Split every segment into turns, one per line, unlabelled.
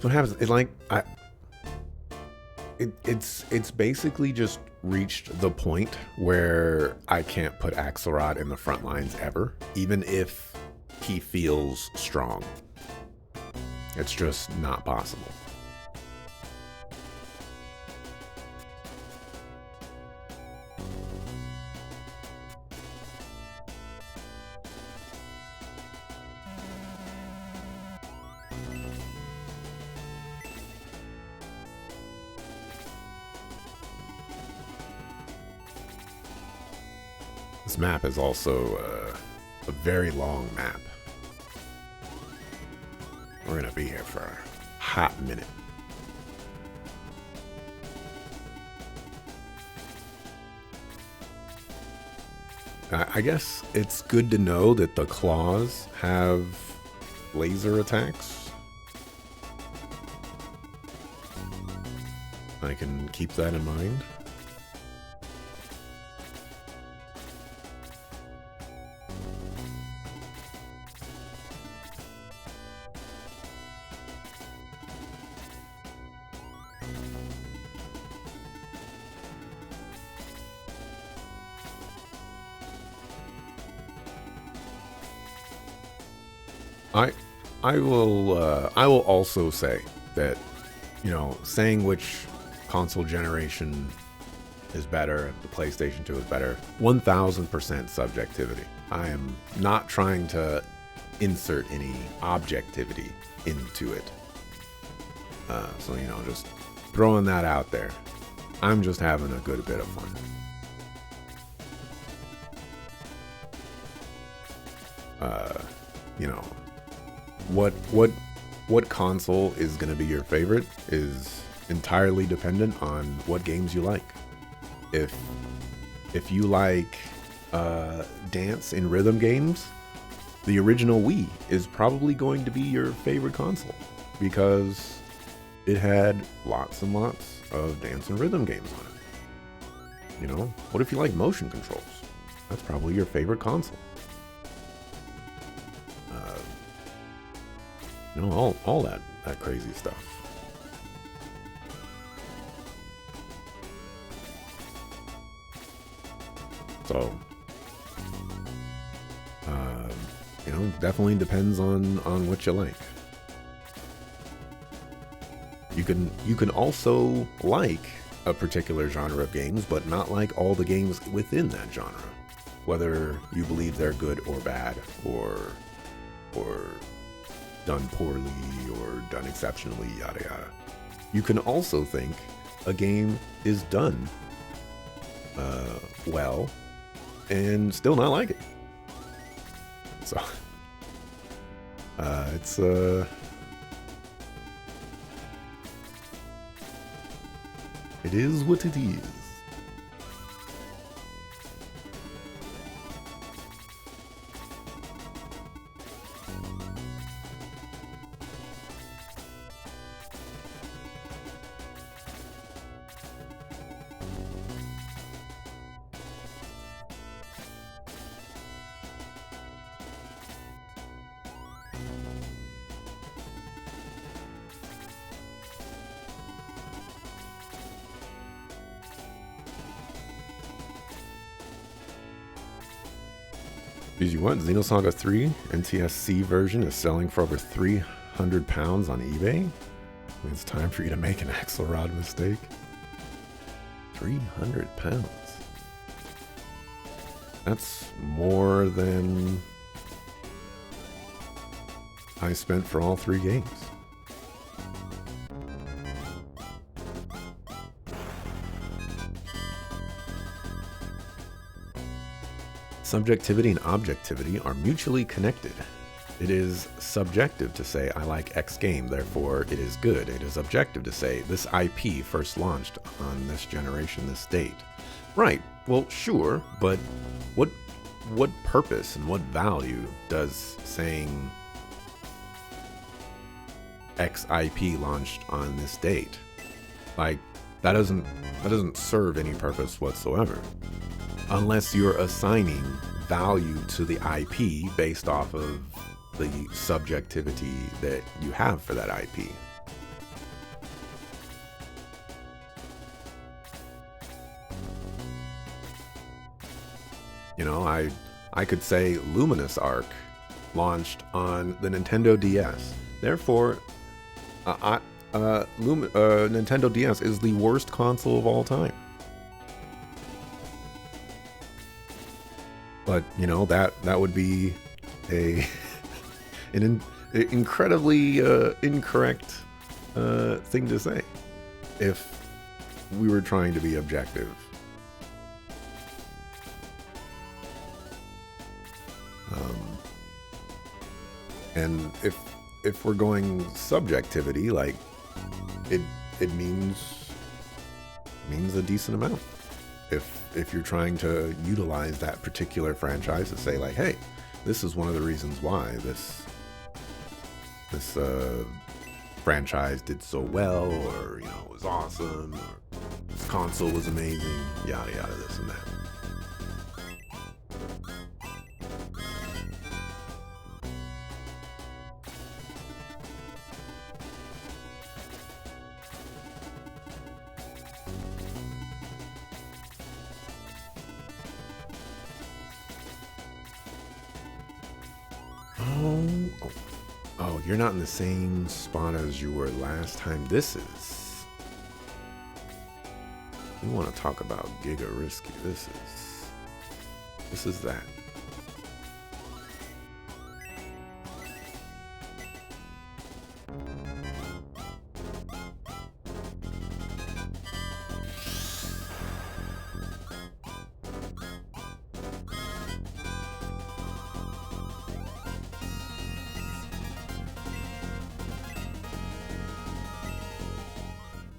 what happens. It's basically just reached the point where I can't put Axelrod in the front lines ever, even if he feels strong. It's just not possible. This map is also a very long map. We're gonna be here for a hot minute. I guess it's good to know that the claws have laser attacks. I can keep that in mind. I will also say that, you know, saying which console generation is better, the PlayStation 2 is better, 1000% subjectivity. I am not trying to insert any objectivity into it. So, you know, just throwing that out there. I'm just having a good bit of fun. You know, what console is going to be your favorite is entirely dependent on what games you like. If you like dance and rhythm games, the original Wii is probably going to be your favorite console because it had lots and lots of dance and rhythm games on it. You know, what if you like motion controls? That's probably your favorite console. You know, all that crazy stuff. So, you know, definitely depends on what you like. You can also like a particular genre of games, but not like all the games within that genre, whether you believe they're good or bad, or done poorly or done exceptionally, yada yada. You can also think a game is done well and still not like it. So it is what it is. Did you want Xenosaga 3 NTSC version is selling for over 300 pounds on eBay? I mean, it's time for you to make an Axelrod mistake. 300 pounds. That's more than I spent for all 3 games. Subjectivity and objectivity are mutually connected. It is subjective to say, I like X game, therefore it is good. It is objective to say, this IP first launched on this generation, this date. Right, well, sure, but what purpose and what value does saying X IP launched on this date? Like, that doesn't serve any purpose whatsoever. Unless you're assigning value to the IP based off of the subjectivity that you have for that IP. You know, I could say Luminous Arc launched on the Nintendo DS. Therefore, Nintendo DS is the worst console of all time. But you know, that would be an incredibly incorrect thing to say if we were trying to be objective. And if we're going subjectivity, like it means a decent amount. If you're trying to utilize that particular franchise to say like, hey, this is one of the reasons why this franchise did so well, or you know, was awesome, or this console was amazing, yada yada, this and that. Oh, you're not in the same spot as you were last time. This is... We want to talk about Giga Risky. This is that.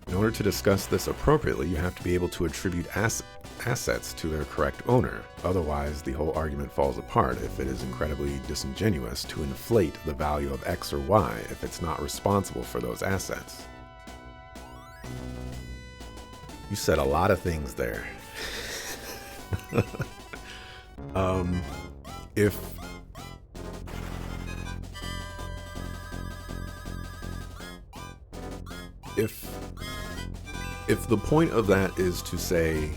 In order to discuss this appropriately, you have to be able to attribute assets to their correct owner. Otherwise, the whole argument falls apart if it is incredibly disingenuous to inflate the value of X or Y if it's not responsible for those assets. You said a lot of things there. If the point of that is to say,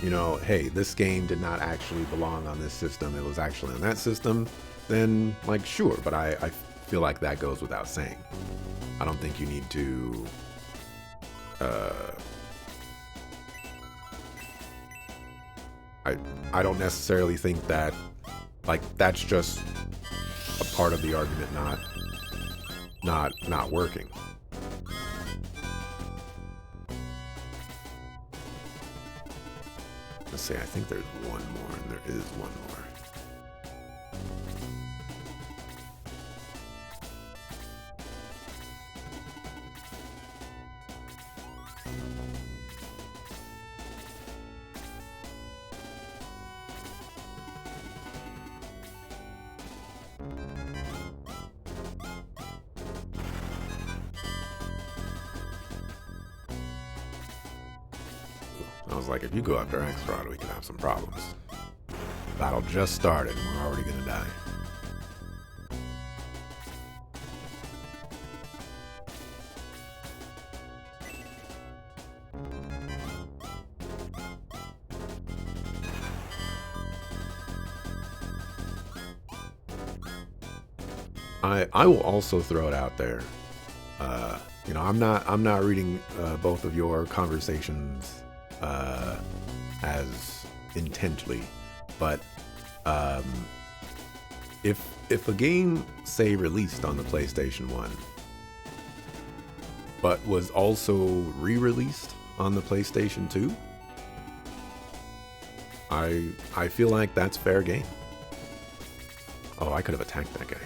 you know, hey, this game did not actually belong on this system, it was actually on that system, then, like, sure, but I feel like that goes without saying. I don't think you need to, I don't necessarily think that, like, that's just a part of the argument not working. Let's see, I think there's one more, and there is one more. I was like, if you go after X-Rod, we can have some problems. Battle just started, and we're already gonna die. I will also throw it out there. You know, I'm not reading both of your conversations as intently, but if a game, say, released on the PlayStation 1 but was also re-released on the PlayStation 2, I feel like that's fair game. Oh, I could have attacked that guy.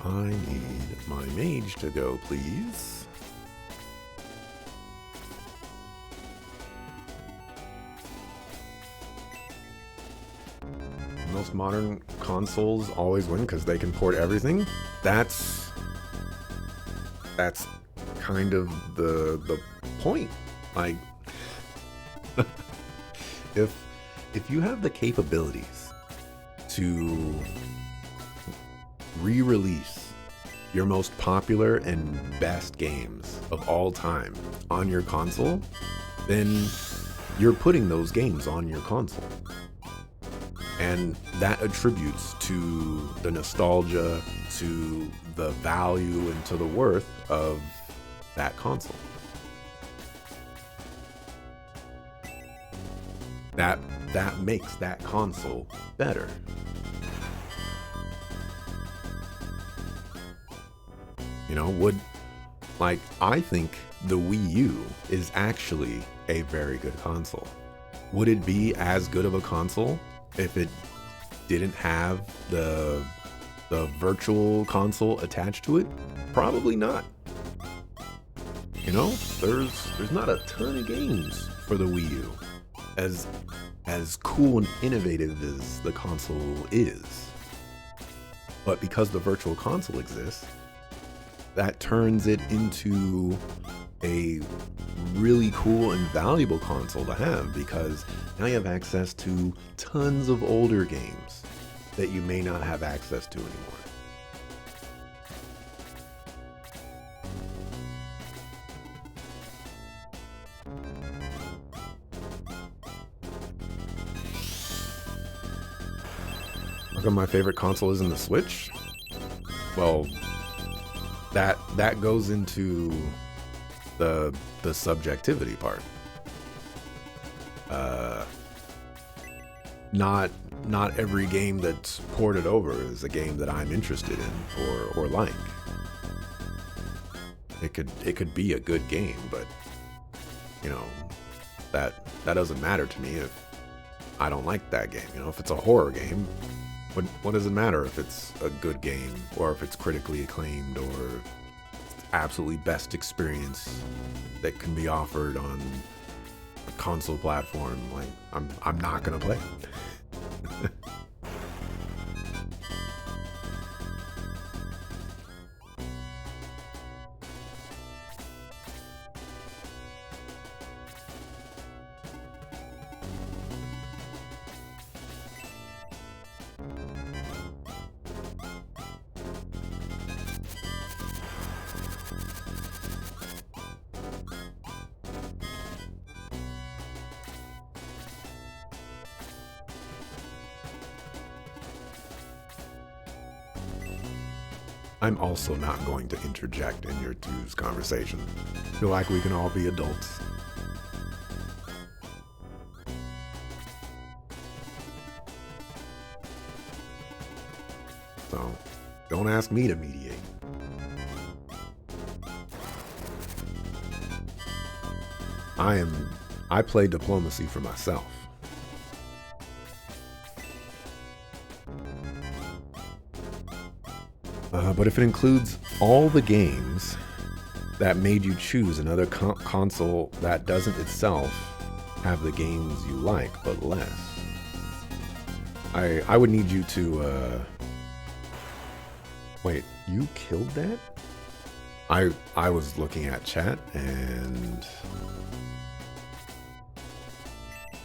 I need my mage to go, please. Most modern consoles always win because they can port everything, that's kind of the point. Like, if you have the capabilities to re-release your most popular and best games of all time on your console, then you're putting those games on your console. And that attributes to the nostalgia, to the value, and to the worth of that console. That makes that console better. You know, I think the Wii U is actually a very good console. Would it be as good of a console if it didn't have the virtual console attached to it? Probably not. You know, there's not a ton of games for the Wii U. As cool and innovative as the console is. But because the virtual console exists, that turns it into a really cool and valuable console to have, because now you have access to tons of older games that you may not have access to anymore. How come my favorite console isn't the Switch? Well, that goes into the subjectivity part. Not every game that's ported over is a game that I'm interested in or like. It could be a good game, but you know, that doesn't matter to me if I don't like that game. You know, if it's a horror game, what does it matter if it's a good game or if it's critically acclaimed or absolutely best experience that can be offered on a console platform? Like, I'm not gonna play it. I'm also not going to interject in your two's conversation. I feel like we can all be adults. So, don't ask me to mediate. I play diplomacy for myself. But if it includes all the games that made you choose another console that doesn't itself have the games you like, but less, I would need you to, wait, you killed that? I was looking at chat and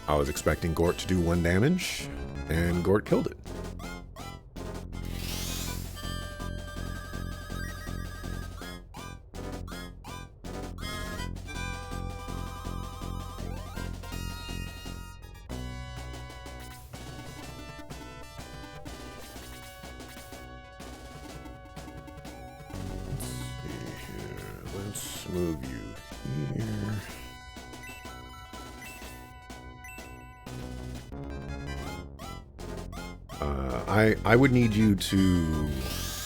I was expecting Gort to do 1 damage and Gort killed it. Let's move you here. I would need you to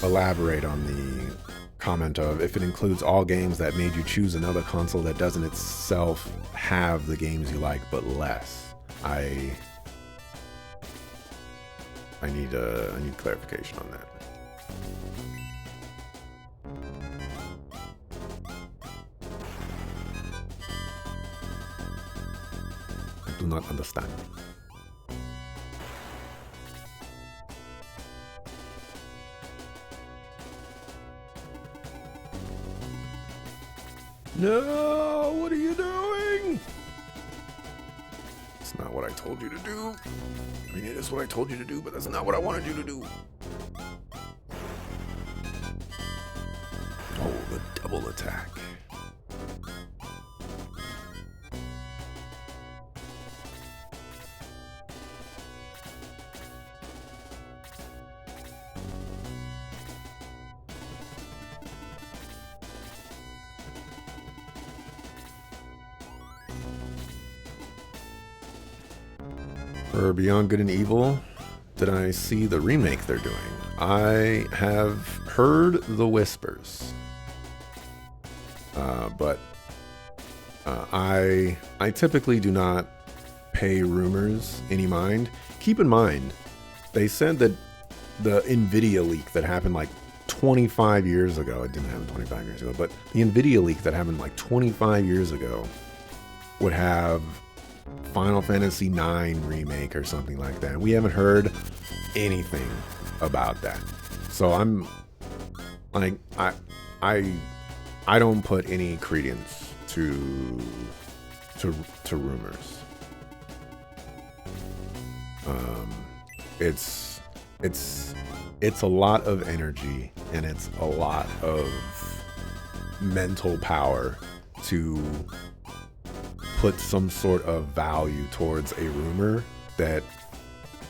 elaborate on the comment of if it includes all games that made you choose another console that doesn't itself have the games you like, but less. I need clarification on that. I do not understand. No, what are you doing? It's not what I told you to do. I mean, it is what I told you to do, but that's not what I wanted you to do. Oh, the double attack. For Beyond Good and Evil, did I see the remake they're doing? I have heard the whispers, but I typically do not pay rumors any mind. Keep in mind, they said that the NVIDIA leak that happened like 25 years ago, it didn't happen 25 years ago, but the NVIDIA leak that happened like 25 years ago would have Final Fantasy IX remake or something like that. We haven't heard anything about that. So I'm like, I don't put any credence to rumors. It's a lot of energy and it's a lot of mental power to put some sort of value towards a rumor that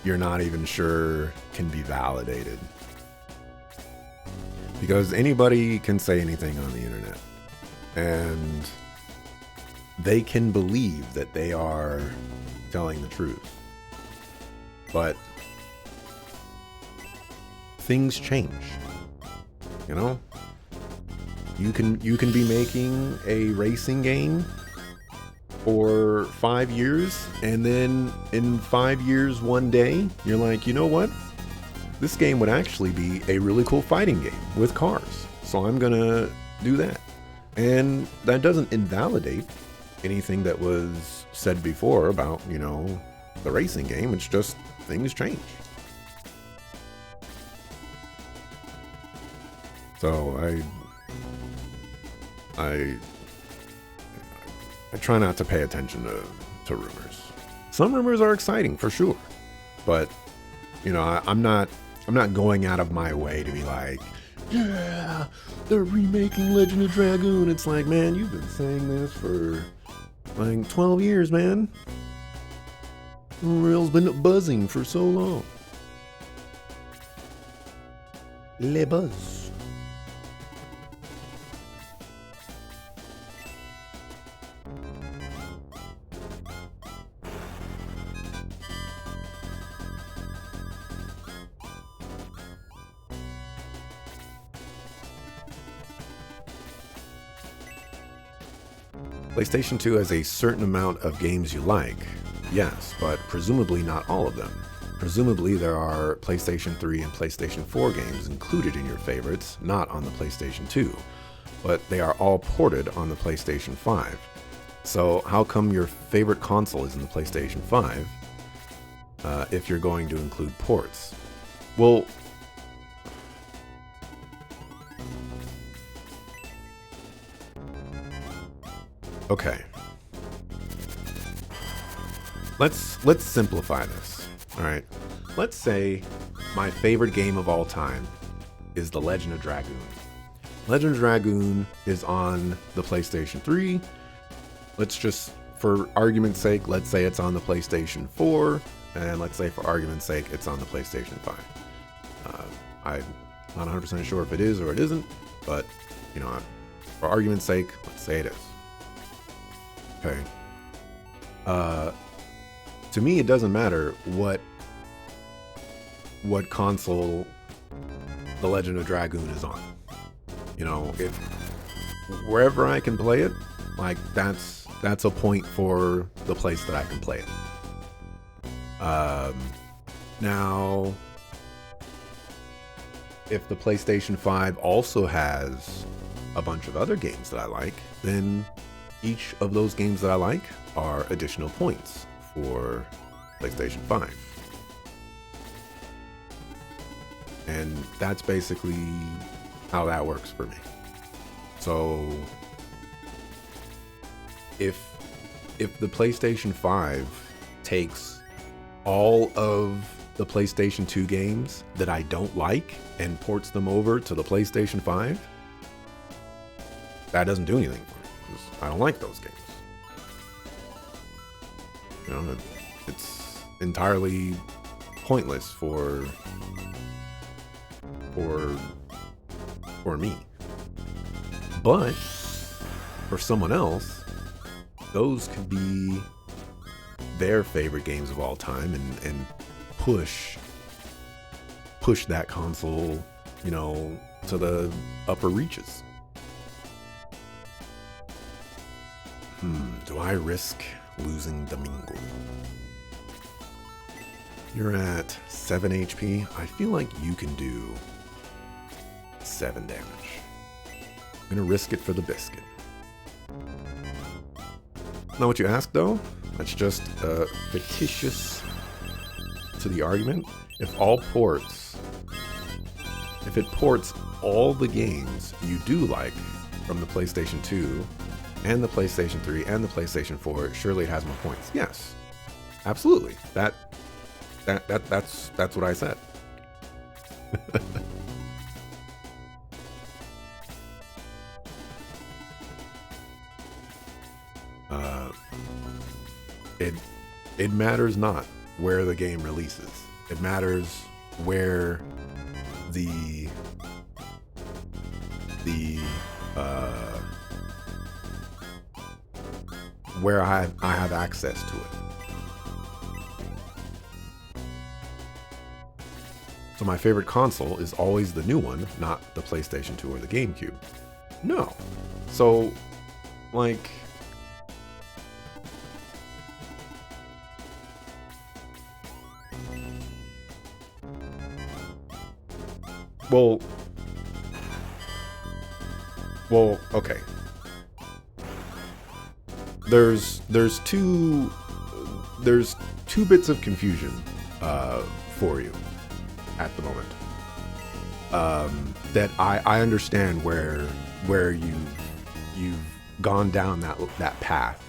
you're not even sure can be validated. Because anybody can say anything on the internet, and they can believe that they are telling the truth. But things change, you know? You can be making a racing game for 5 years, and then in 5 years, one day, you're like, you know what? This game would actually be a really cool fighting game with cars. So I'm gonna do that. And that doesn't invalidate anything that was said before about, you know, the racing game. It's just things change. So I try not to pay attention to rumors. Some rumors are exciting for sure, but you know, I'm not going out of my way to be like, yeah, they're remaking Legend of Dragoon. It's like, man, you've been saying this for like 12 years, man. Unreal's been buzzing for so long. Le buzz. PlayStation 2 has a certain amount of games you like, yes, but presumably not all of them. Presumably there are PlayStation 3 and PlayStation 4 games included in your favorites, not on the PlayStation 2, but they are all ported on the PlayStation 5. So how come your favorite console is in the PlayStation 5 if you're going to include ports? Well, okay. Let's simplify this. All right. Let's say my favorite game of all time is The Legend of Dragoon. Legend of Dragoon is on the PlayStation 3. Let's just, for argument's sake, let's say it's on the PlayStation 4, and let's say for argument's sake it's on the PlayStation 5. I'm not 100% sure if it is or it isn't, but you know, for argument's sake, let's say it is. Okay. To me, it doesn't matter what console The Legend of Dragoon is on. You know, if wherever I can play it, like that's a point for the place that I can play it. Now, if the PlayStation 5 also has a bunch of other games that I like, then each of those games that I like are additional points for PlayStation 5. And that's basically how that works for me. So if the PlayStation 5 takes all of the PlayStation 2 games that I don't like and ports them over to the PlayStation 5, that doesn't do anything for me, because I don't like those games. You know, it's entirely pointless for me. But for someone else, those could be their favorite games of all time, and push that console, you know, to the upper reaches. Do I risk losing Domingo? You're at 7 HP. I feel like you can do 7 damage. I'm gonna risk it for the biscuit. Not what you asked, though. That's just fictitious to the argument. If it ports all the games you do like from the PlayStation 2 and the PlayStation 3 and the PlayStation 4, surely it has more points. Yes, absolutely. That's what I said. It matters not where the game releases. It matters where where I have access to it. So my favorite console is always the new one, not the PlayStation 2 or the GameCube. No. So, like, well, okay. There's two bits of confusion for you at the moment. That I understand where you've gone down that path.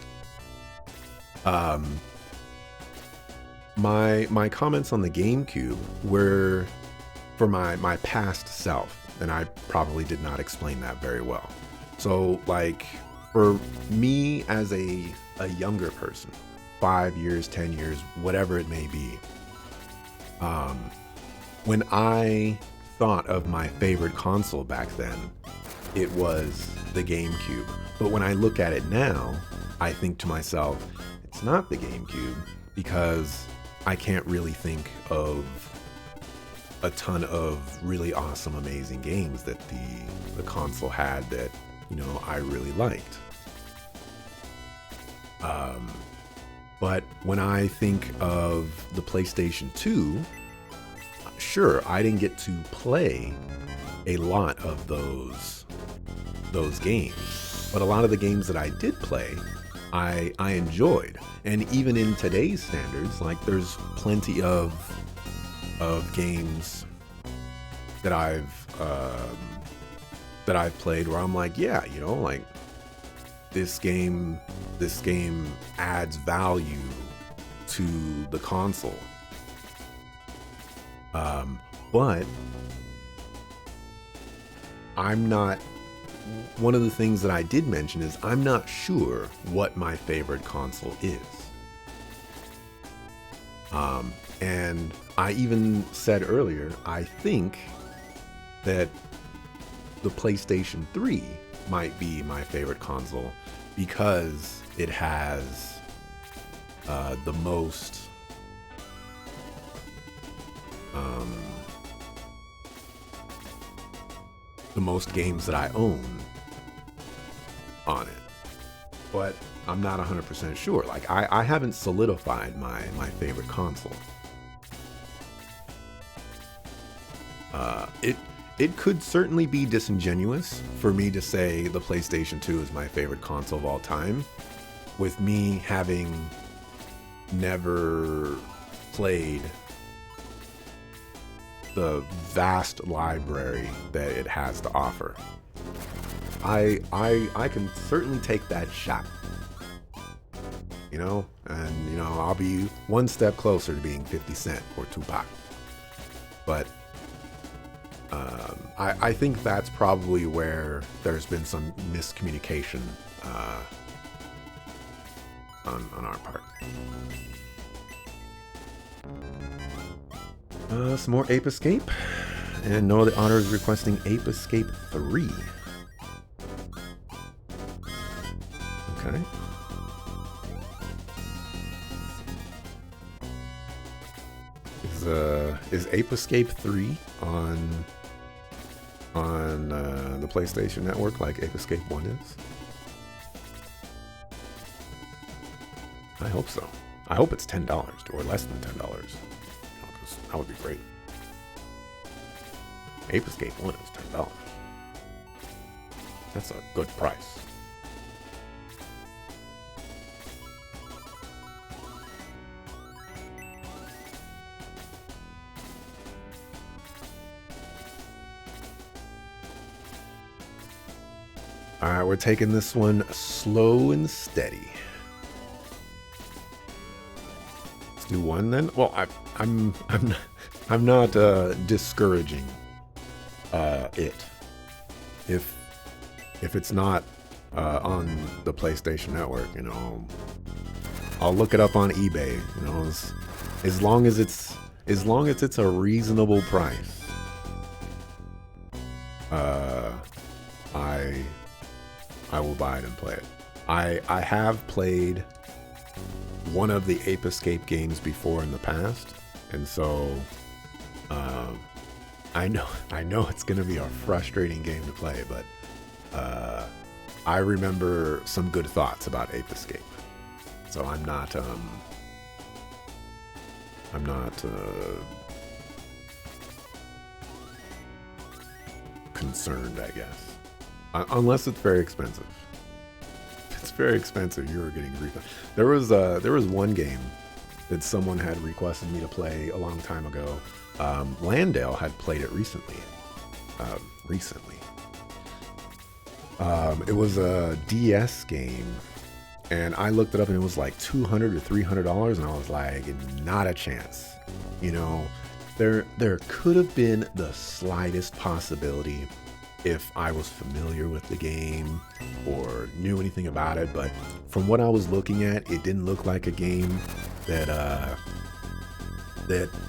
My comments on the GameCube were for my past self, and I probably did not explain that very well. So, like, for me as a younger person, 5 years, 10 years, whatever it may be, when I thought of my favorite console back then, it was the GameCube. But when I look at it now, I think to myself, it's not the GameCube, because I can't really think of a ton of really awesome, amazing games that the console had that, you know, I really liked. But when I think of the PlayStation 2, sure, I didn't get to play a lot of those games, but a lot of the games that I did play, I enjoyed. And even in today's standards, like, there's plenty of games that I've played where I'm like, yeah, you know, like, this game adds value to the console. But I'm not, one of the things that I did mention is I'm not sure what my favorite console is. And I even said earlier, I think that the PlayStation 3 might be my favorite console because it has the most games that I own on it. But I'm not 100% sure. Like, I haven't solidified my favorite console. It could certainly be disingenuous for me to say the PlayStation 2 is my favorite console of all time, with me having never played the vast library that it has to offer. I can certainly take that shot. you know, and, you know, I'll be one step closer to being 50 Cent or Tupac. But I think that's probably where there's been some miscommunication on our part. Some more Ape Escape. And Noah the Otter is requesting Ape Escape 3. Okay. Is Ape Escape 3 on the PlayStation Network like Ape Escape 1 is? I hope so. I hope it's $10 or less than $10. You know, 'cause that would be great. Ape Escape 1 is $10. That's a good price. All right, we're taking this one slow and steady. Let's do one then. Well, I'm not discouraging it if it's not on the PlayStation Network. You know, I'll look it up on eBay. You know, as long as it's a reasonable price. I will buy it and play it. I have played one of the Ape Escape games before in the past, and so I know it's gonna be a frustrating game to play, but I remember some good thoughts about Ape Escape, so I'm not concerned, I guess. Unless it's very expensive. If it's very expensive, you're getting refund. There was one game that someone had requested me to play a long time ago. Landale had played it recently. It was a DS game, and I looked it up, and it was like $200 or $300, and I was like, not a chance. You know, there could have been the slightest possibility if I was familiar with the game or knew anything about it, but from what I was looking at, it didn't look like a game that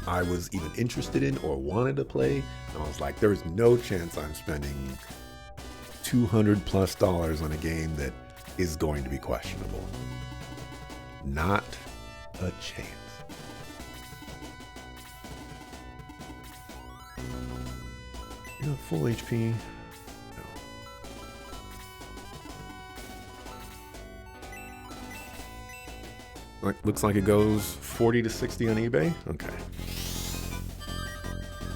I was even interested in or wanted to play. And I was like, there's no chance I'm spending $200+ on a game that is going to be questionable. Not a chance. You know, full HP. Looks like it goes 40 to 60 on eBay. Okay.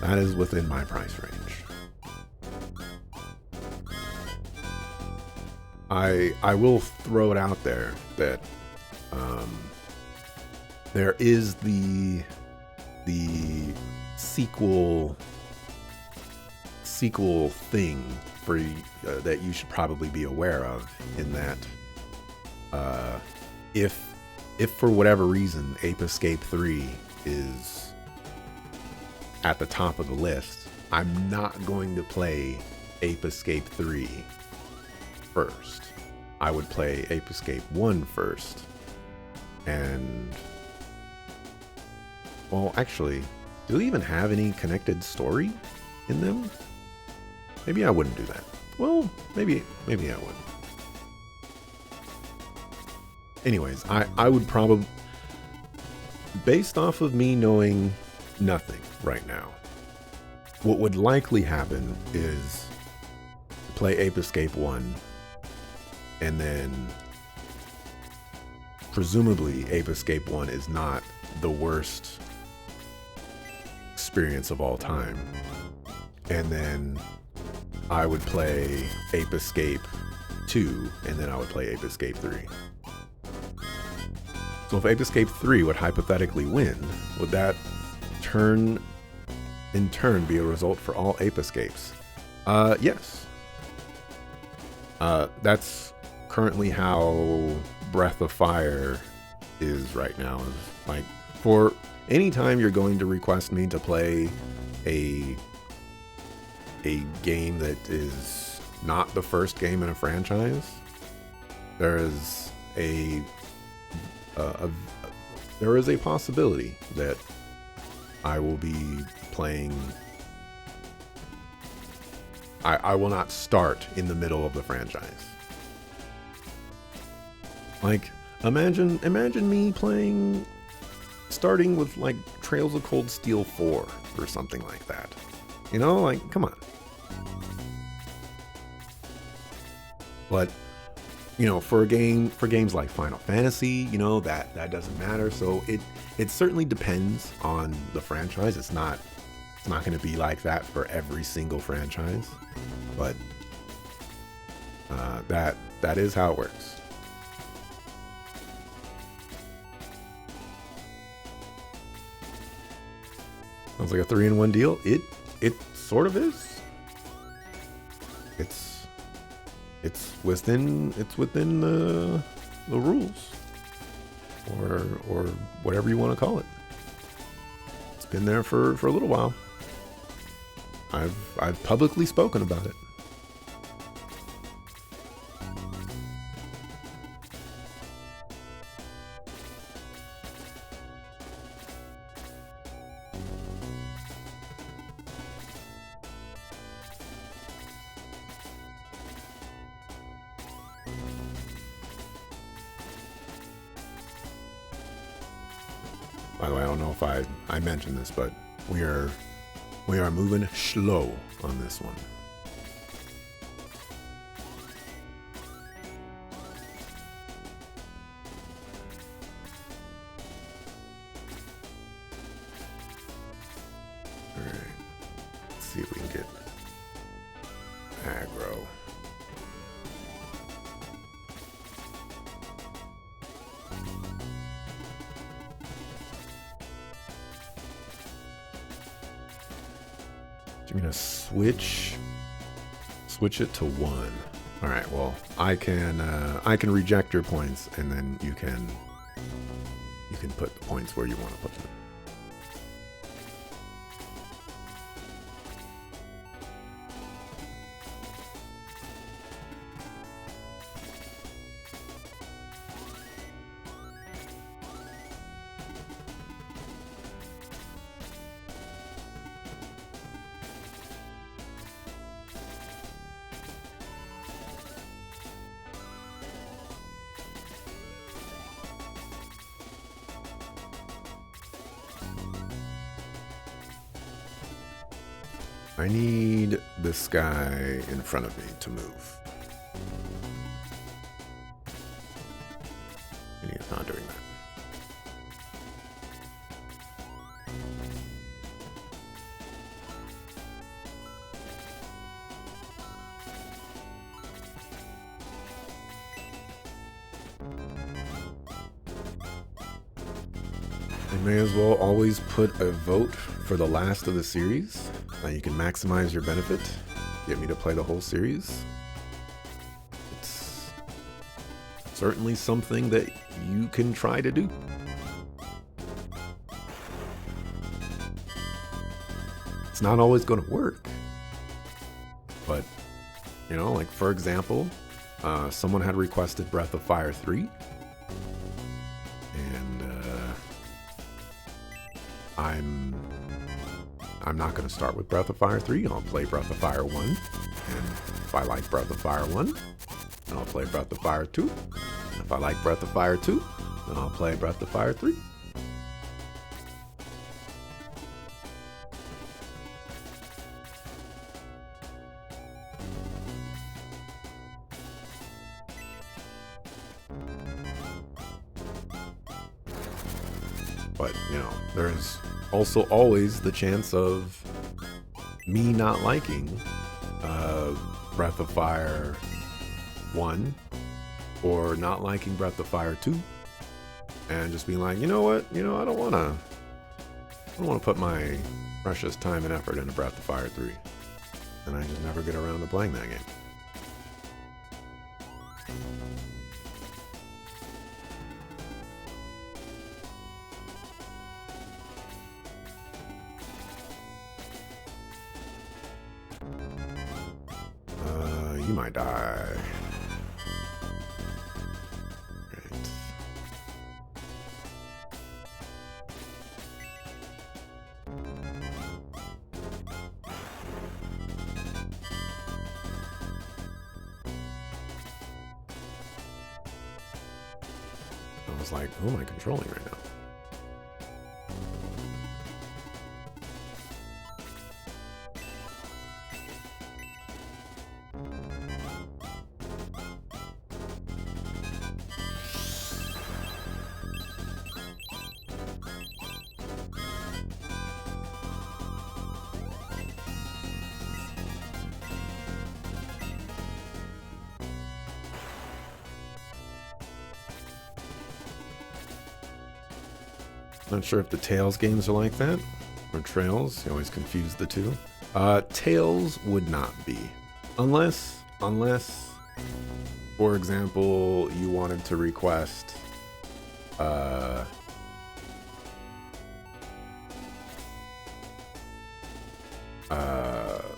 That is within my price range. I will throw it out there that there is the sequel thing for that you should probably be aware of, in that if for whatever reason Ape Escape 3 is at the top of the list, I'm not going to play Ape Escape 3 first. I would play Ape Escape 1 first. And, well, actually, do they even have any connected story in them? Maybe I wouldn't do that. Well, maybe I would. Anyways, I would probably, based off of me knowing nothing right now, what would likely happen is play Ape Escape 1, and then presumably Ape Escape 1 is not the worst experience of all time. And then I would play Ape Escape 2, and then I would play Ape Escape 3. So if Ape Escape 3 would hypothetically win, would that in turn be a result for all Ape Escapes? Yes. That's currently how Breath of Fire is right now. Is like, for any time you're going to request me to play a game that is not the first game in a franchise, there is a possibility that I will be playing. I will not start in the middle of the franchise. Like, imagine me starting with like Trails of Cold Steel 4 or something like that. You know, like, come on. But, you know, for games like Final Fantasy, you know, that doesn't matter. So it certainly depends on the franchise. It's not going to be like that for every single franchise, but that is how it works. Sounds like a 3-in-1 deal. It sort of is. It's within the rules, or whatever you want to call it. It's been there for a little while. I've publicly spoken about it. By the way, I don't know if I mentioned this, but we are moving slow on this one. All right, let's see if we can get aggro. I'm gonna switch it to 1. All right. Well, I can reject your points, and then you can put the points where you want to put them. I need this guy in front of me to move. And he's not doing that. I may as well always put a vote for the last of the series. You can maximize your benefit. Get me to play the whole series. It's certainly something that you can try to do. It's not always going to work. But, you know, like for example, someone had requested Breath of Fire 3. And I'm not going to start with Breath of Fire 3. I'll play Breath of Fire 1. And if I like Breath of Fire 1, then I'll play Breath of Fire 2. And if I like Breath of Fire 2, then I'll play Breath of Fire 3. But, you know, there's also always the chance of me not liking Breath of Fire 1 or not liking Breath of Fire 2 and just being like, you know what, I don't want to put my precious time and effort into Breath of Fire 3, and I just never get around to playing that game. You might die. Right. I was like, who am I controlling right now? Not sure if the Tales games are like that, or Trails. You always confuse the two. Tales would not be, unless, for example, you wanted to request,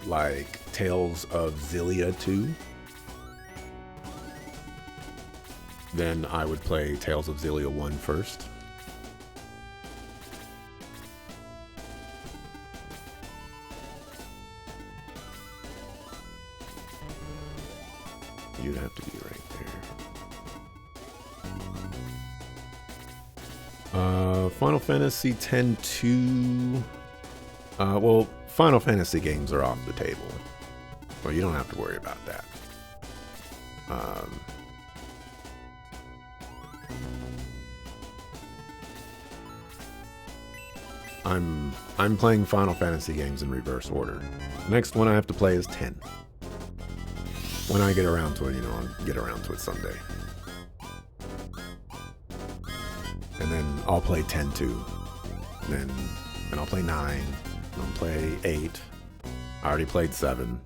like Tales of Xillia 2. Then I would play Tales of Xillia 1 first. You'd have to be right there. Final Fantasy X-2. Well, Final Fantasy games are off the table. Well, you don't have to worry about that. I'm playing Final Fantasy games in reverse order. Next one I have to play is 10. When I get around to it, you know, I'll get around to it someday. And then I'll play 10 too. Then I'll play 9. And I'll play 8. I already played 7.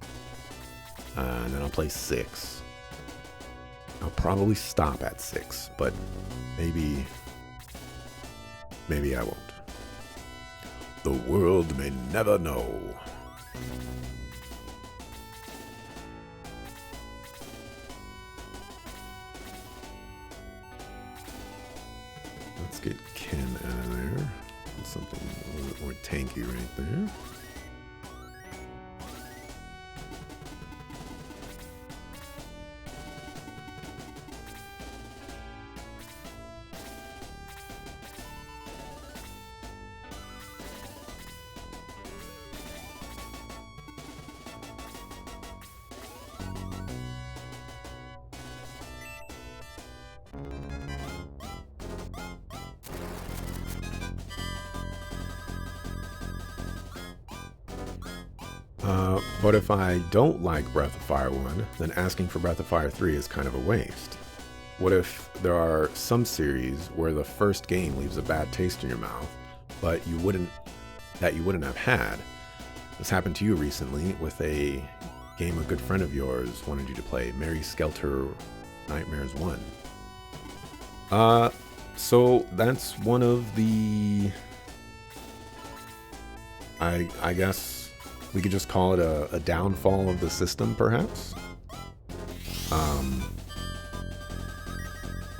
And then I'll play 6. I'll probably stop at 6, but maybe I won't. The world may never know. Let's get Ken out of there. Something a little bit more tanky right there. But if I don't like Breath of Fire 1, then asking for Breath of Fire 3 is kind of a waste. What if there are some series where the first game leaves a bad taste in your mouth, but you wouldn't have had? This happened to you recently with a game a good friend of yours wanted you to play, Mary Skelter Nightmares 1. So that's one of the, I guess we could just call it a downfall of the system, perhaps.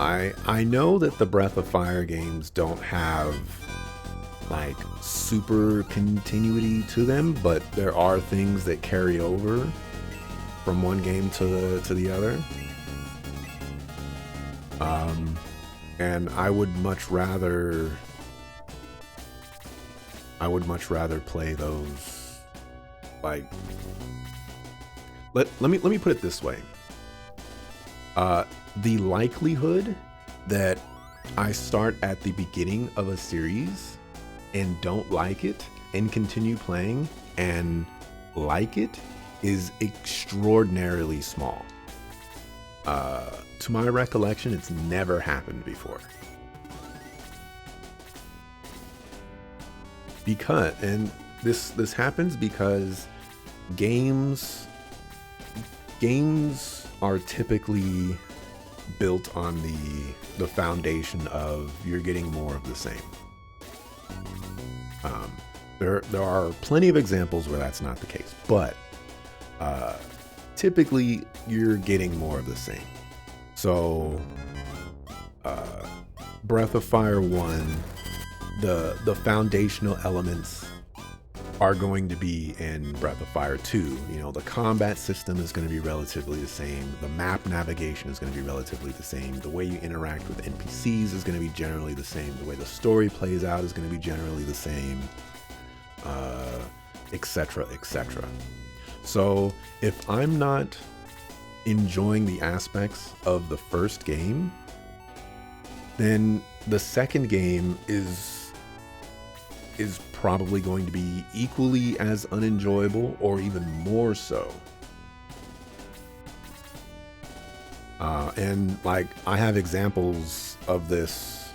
I know that the Breath of Fire games don't have like super continuity to them, but there are things that carry over from one game to the other. And I would much rather play those. Like, let me put it this way. The likelihood that I start at the beginning of a series and don't like it and continue playing and like it is extraordinarily small. To my recollection, it's never happened before. This happens because games are typically built on the foundation of you're getting more of the same. There are plenty of examples where that's not the case, but typically you're getting more of the same. So Breath of Fire 1, the foundational elements are going to be in Breath of Fire 2. You know, the combat system is going to be relatively the same. The map navigation is going to be relatively the same. The way you interact with NPCs is going to be generally the same. The way the story plays out is going to be generally the same, etc., etc. So if I'm not enjoying the aspects of the first game, then the second game is probably going to be equally as unenjoyable or even more so. And like, I have examples of this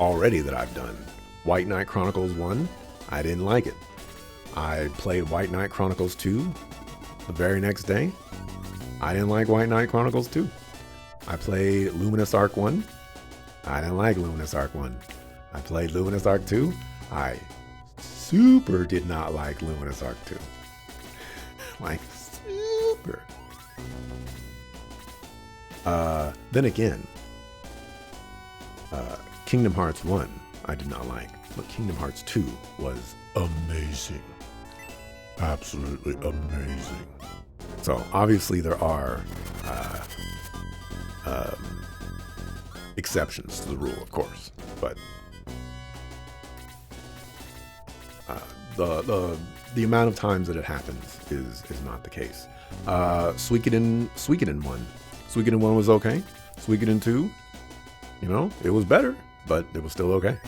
already that I've done. White Knight Chronicles 1, I didn't like it. I played White Knight Chronicles 2 the very next day. I didn't like White Knight Chronicles 2. I played Luminous Arc 1. I didn't like Luminous Arc 1. I played Luminous Arc 2. I super did not like Luminous Arc 2. Like, super. Then again, Kingdom Hearts 1 I did not like, but Kingdom Hearts 2 was amazing. Absolutely amazing. So obviously there are exceptions to the rule, of course, but the amount of times that it happens is not the case. Suikoden 1. Suikoden 1 was okay. Suikoden 2, you know, it was better, but it was still okay.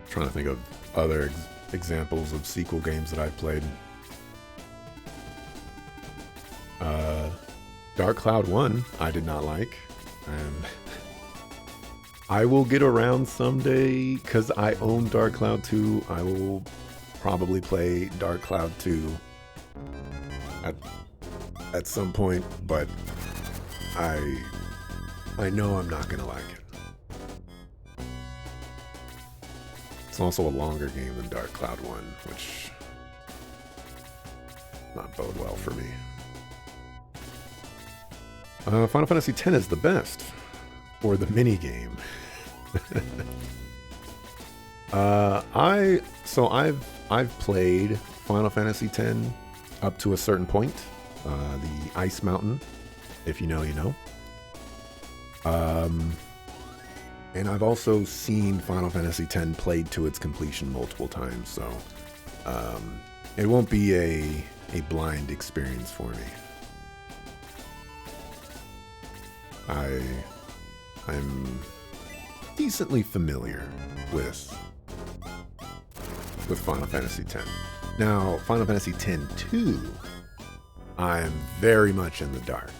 Trying to think of other examples of sequel games that I've played. Dark Cloud 1 I did not like, and I will get around someday because I own Dark Cloud 2. I will probably play Dark Cloud 2 at some point, but I know I'm not gonna like it. It's also a longer game than Dark Cloud 1, which does not bode well for me. Final Fantasy X is the best for the mini game. I've played Final Fantasy X up to a certain point, the Ice Mountain. If you know, you know. And I've also seen Final Fantasy X played to its completion multiple times, so it won't be a blind experience for me. I'm decently familiar with Final Fantasy X. Now, Final Fantasy X-2, I'm very much in the dark.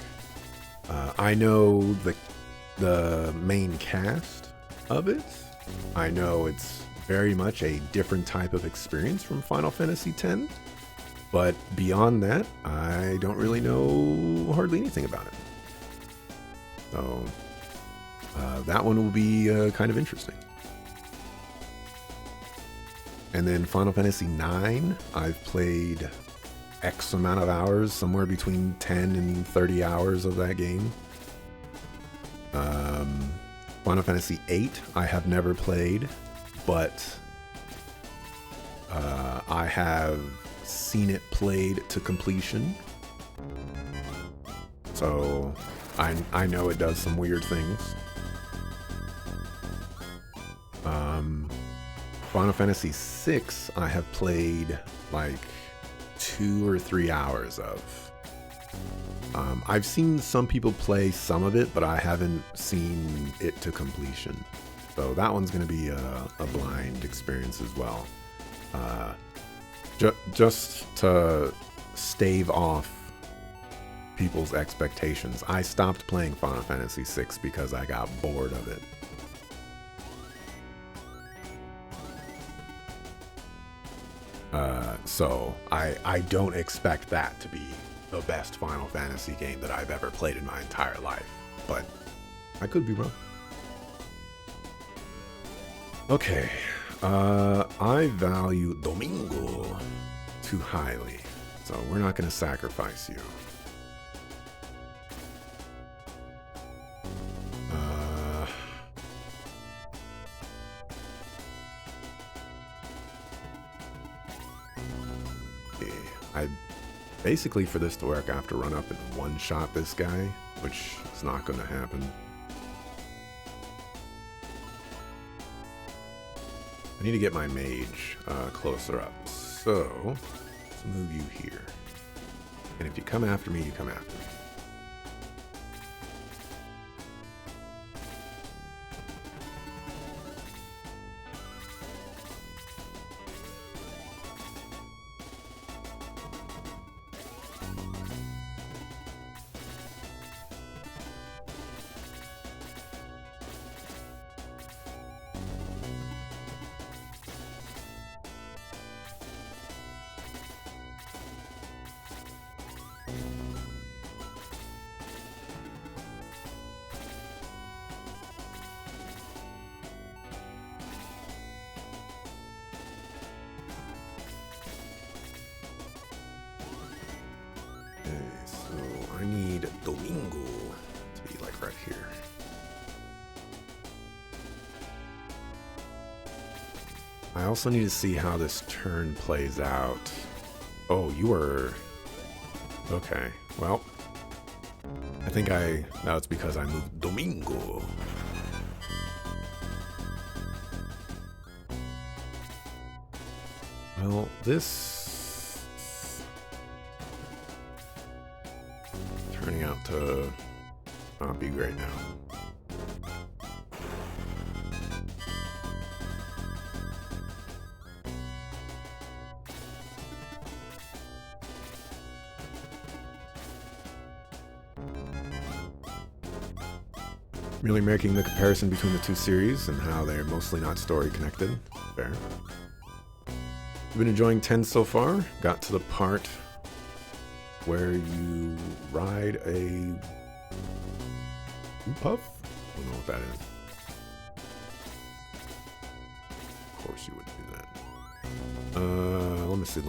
I know the main cast of it. I know it's very much a different type of experience from Final Fantasy X, but beyond that, I don't really know hardly anything about it. So that one will be kind of interesting. And then Final Fantasy IX, I've played X amount of hours, somewhere between 10 and 30 hours of that game. Final Fantasy VIII, I have never played, but I have seen it played to completion. So I know it does some weird things. Final Fantasy VI, I have played like 2 or 3 hours of. I've seen some people play some of it, but I haven't seen it to completion. So that one's going to be a blind experience as well. Just to stave off people's expectations, I stopped playing Final Fantasy VI because I got bored of it. So I don't expect that to be the best Final Fantasy game that I've ever played in my entire life, but I could be wrong. Okay, I value Domingo too highly, so we're not going to sacrifice you. Basically, for this to work, I have to run up and one-shot this guy, which is not going to happen. I need to get my mage closer up, so let's move you here. And if you come after me, you come after me. I need Domingo to be like right here. I also need to see how this turn plays out. Oh, you were... Okay, well, I think now it's because I moved Domingo. Well, this... turning out to not be great now. Really making the comparison between the two series and how they're mostly not story connected. Fair. You've been enjoying 10 so far. Got to the part where you ride a puff? I don't know what that is. Of course you wouldn't do that. Let me see.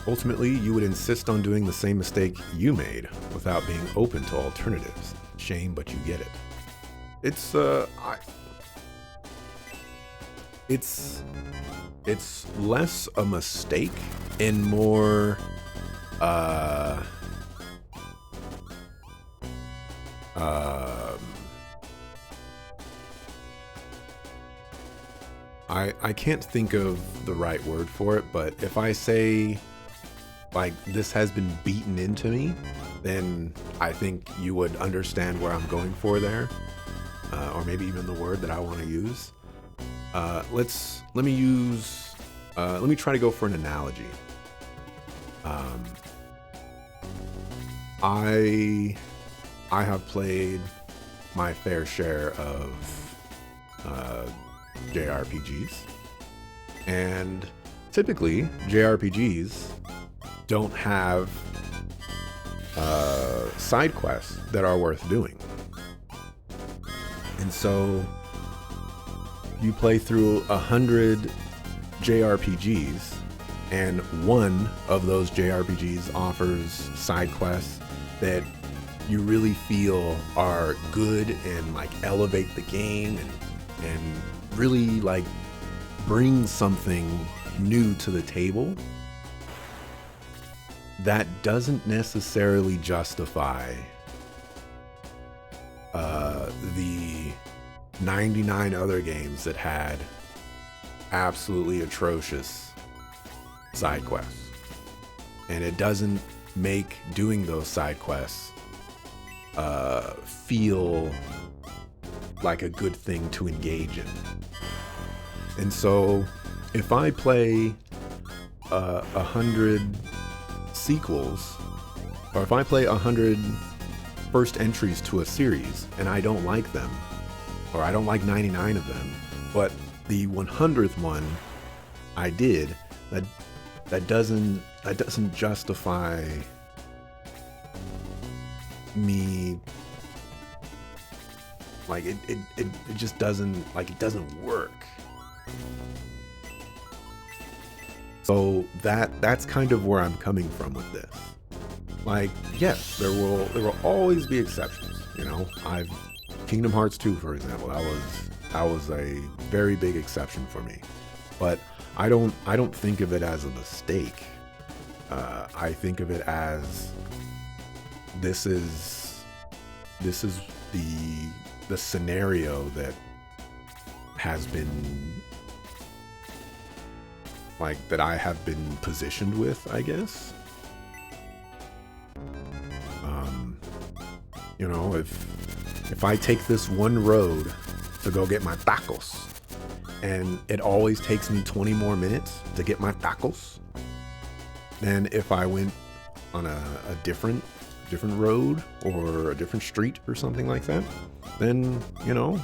Ultimately, you would insist on doing the same mistake you made without being open to alternatives. Shame, but you get it. It's less a mistake and more I can't think of the right word for it, but if I say like this has been beaten into me, then I think you would understand where I'm going for there. Or maybe even the word that I want to use. Let me try to go for an analogy. I have played my fair share of JRPGs, and typically JRPGs don't have side quests that are worth doing. And so you play through 100 JRPGs, and one of those JRPGs offers side quests that you really feel are good and like elevate the game and really like bring something new to the table. That doesn't necessarily justify the 99 other games that had absolutely atrocious side quests. And it doesn't make doing those side quests feel like a good thing to engage in. And so if I play 100 sequels, or if I play 100 first entries to a series and I don't like them, or I don't like 99 of them, but the 100th one I did, that doesn't justify me, like it just doesn't, like, it doesn't work. So that's kind of where I'm coming from with this. Like, yes, there will always be exceptions, you know. Kingdom Hearts 2, for example, that was a very big exception for me. But I don't think of it as a mistake. I think of it as this is the scenario that has been, like, that I have been positioned with, I guess. You know, if I take this one road to go get my tacos, and it always takes me 20 more minutes to get my tacos, then if I went on a different road or a different street or something like that, then, you know,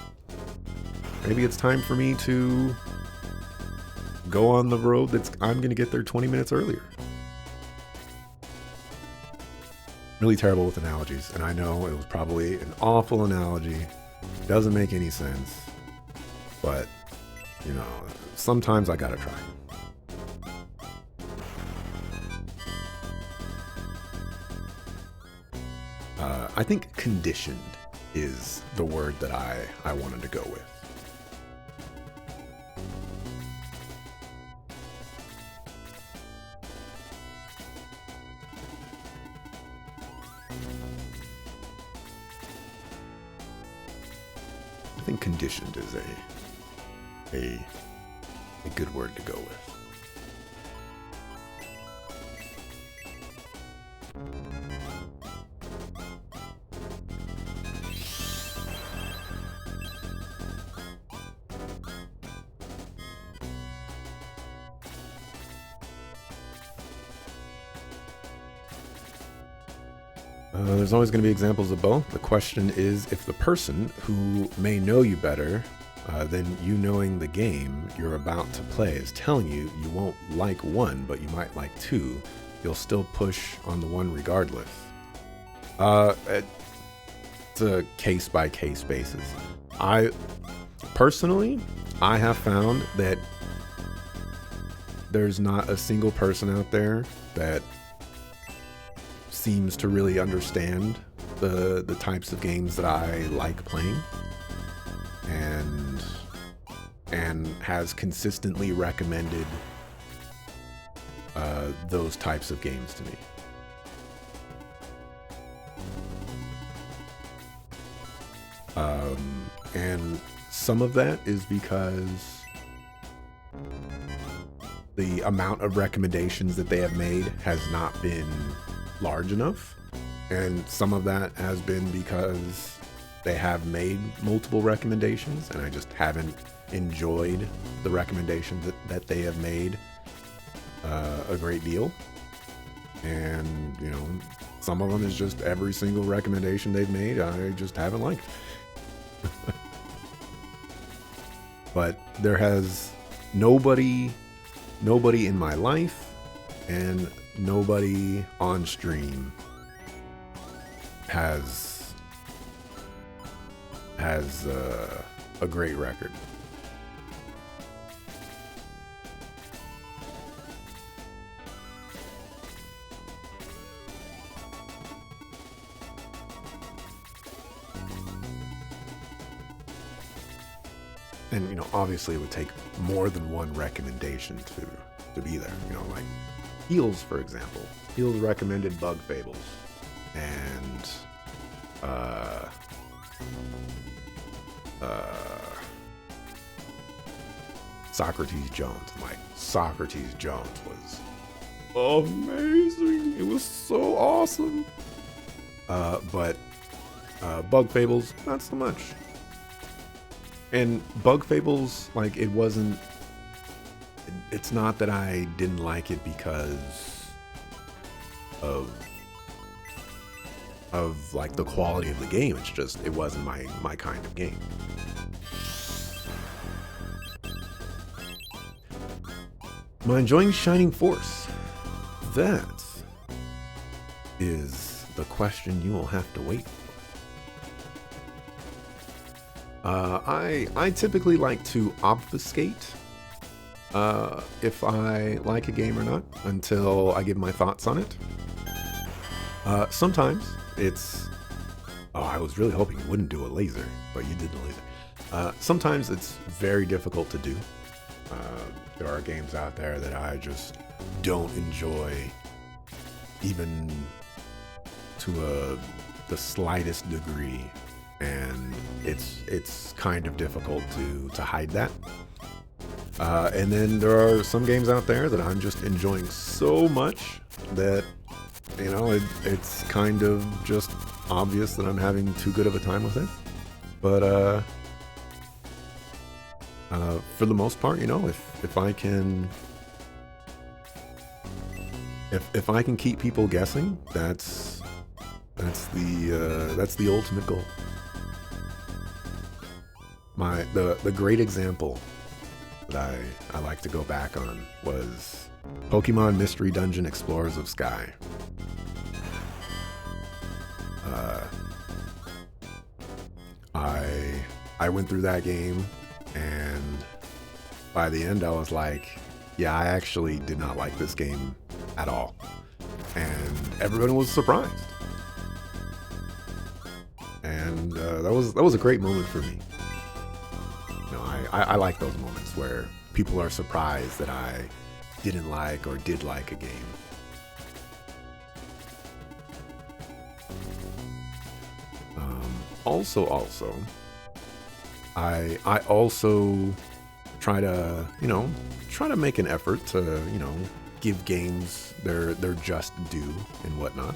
maybe it's time for me to go on the road I'm going to get there 20 minutes earlier. Really terrible with analogies, and I know it was probably an awful analogy. Doesn't make any sense, but, you know, sometimes I gotta try. I think conditioned is the word that I wanted to go with. I think conditioned is a good word to go with. There's always going to be examples of both. The question is, if the person who may know you better than you knowing the game you're about to play is telling you you won't like one, but you might like two, you'll still push on the one regardless. It's a case-by-case basis. I have found that there's not a single person out there that seems to really understand the types of games that I like playing, and has consistently recommended those types of games to me. And some of that is because the amount of recommendations that they have made has not been large enough, and some of that has been because they have made multiple recommendations and I just haven't enjoyed the recommendations that they have made a great deal. And, you know, some of them is just every single recommendation they've made I just haven't liked. But there has nobody in my life and nobody on stream has a great record. And, you know, obviously it would take more than one recommendation to be there. You know, like Heels, for example. Heels recommended Bug Fables. And Socrates Jones. Like, Socrates Jones was amazing. It was so awesome. But Bug Fables, not so much. And Bug Fables, like, it's not that I didn't like it because of of like the quality of the game. It's just it wasn't my kind of game. Am I enjoying Shining Force? That is the question you will have to wait for. I typically like to obfuscate if I like a game or not until I give my thoughts on it. Sometimes it's... Oh, I was really hoping you wouldn't do a laser, but you did the laser. Sometimes it's very difficult to do. There are games out there that I just don't enjoy, even to the slightest degree, and it's kind of difficult to hide that. And then there are some games out there that I'm just enjoying so much that, you know, it's kind of just obvious that I'm having too good of a time with it. But for the most part, you know, if I can keep people guessing, that's the ultimate goal. The great example that I like to go back on was Pokemon Mystery Dungeon Explorers of Sky. I went through that game, and by the end I was like, yeah, I actually did not like this game at all. And everyone was surprised. And that was a great moment for me. You know, I like those moments where people are surprised that I didn't like or did like a game. Also, I also try to make an effort to, you know, give games their just due and whatnot.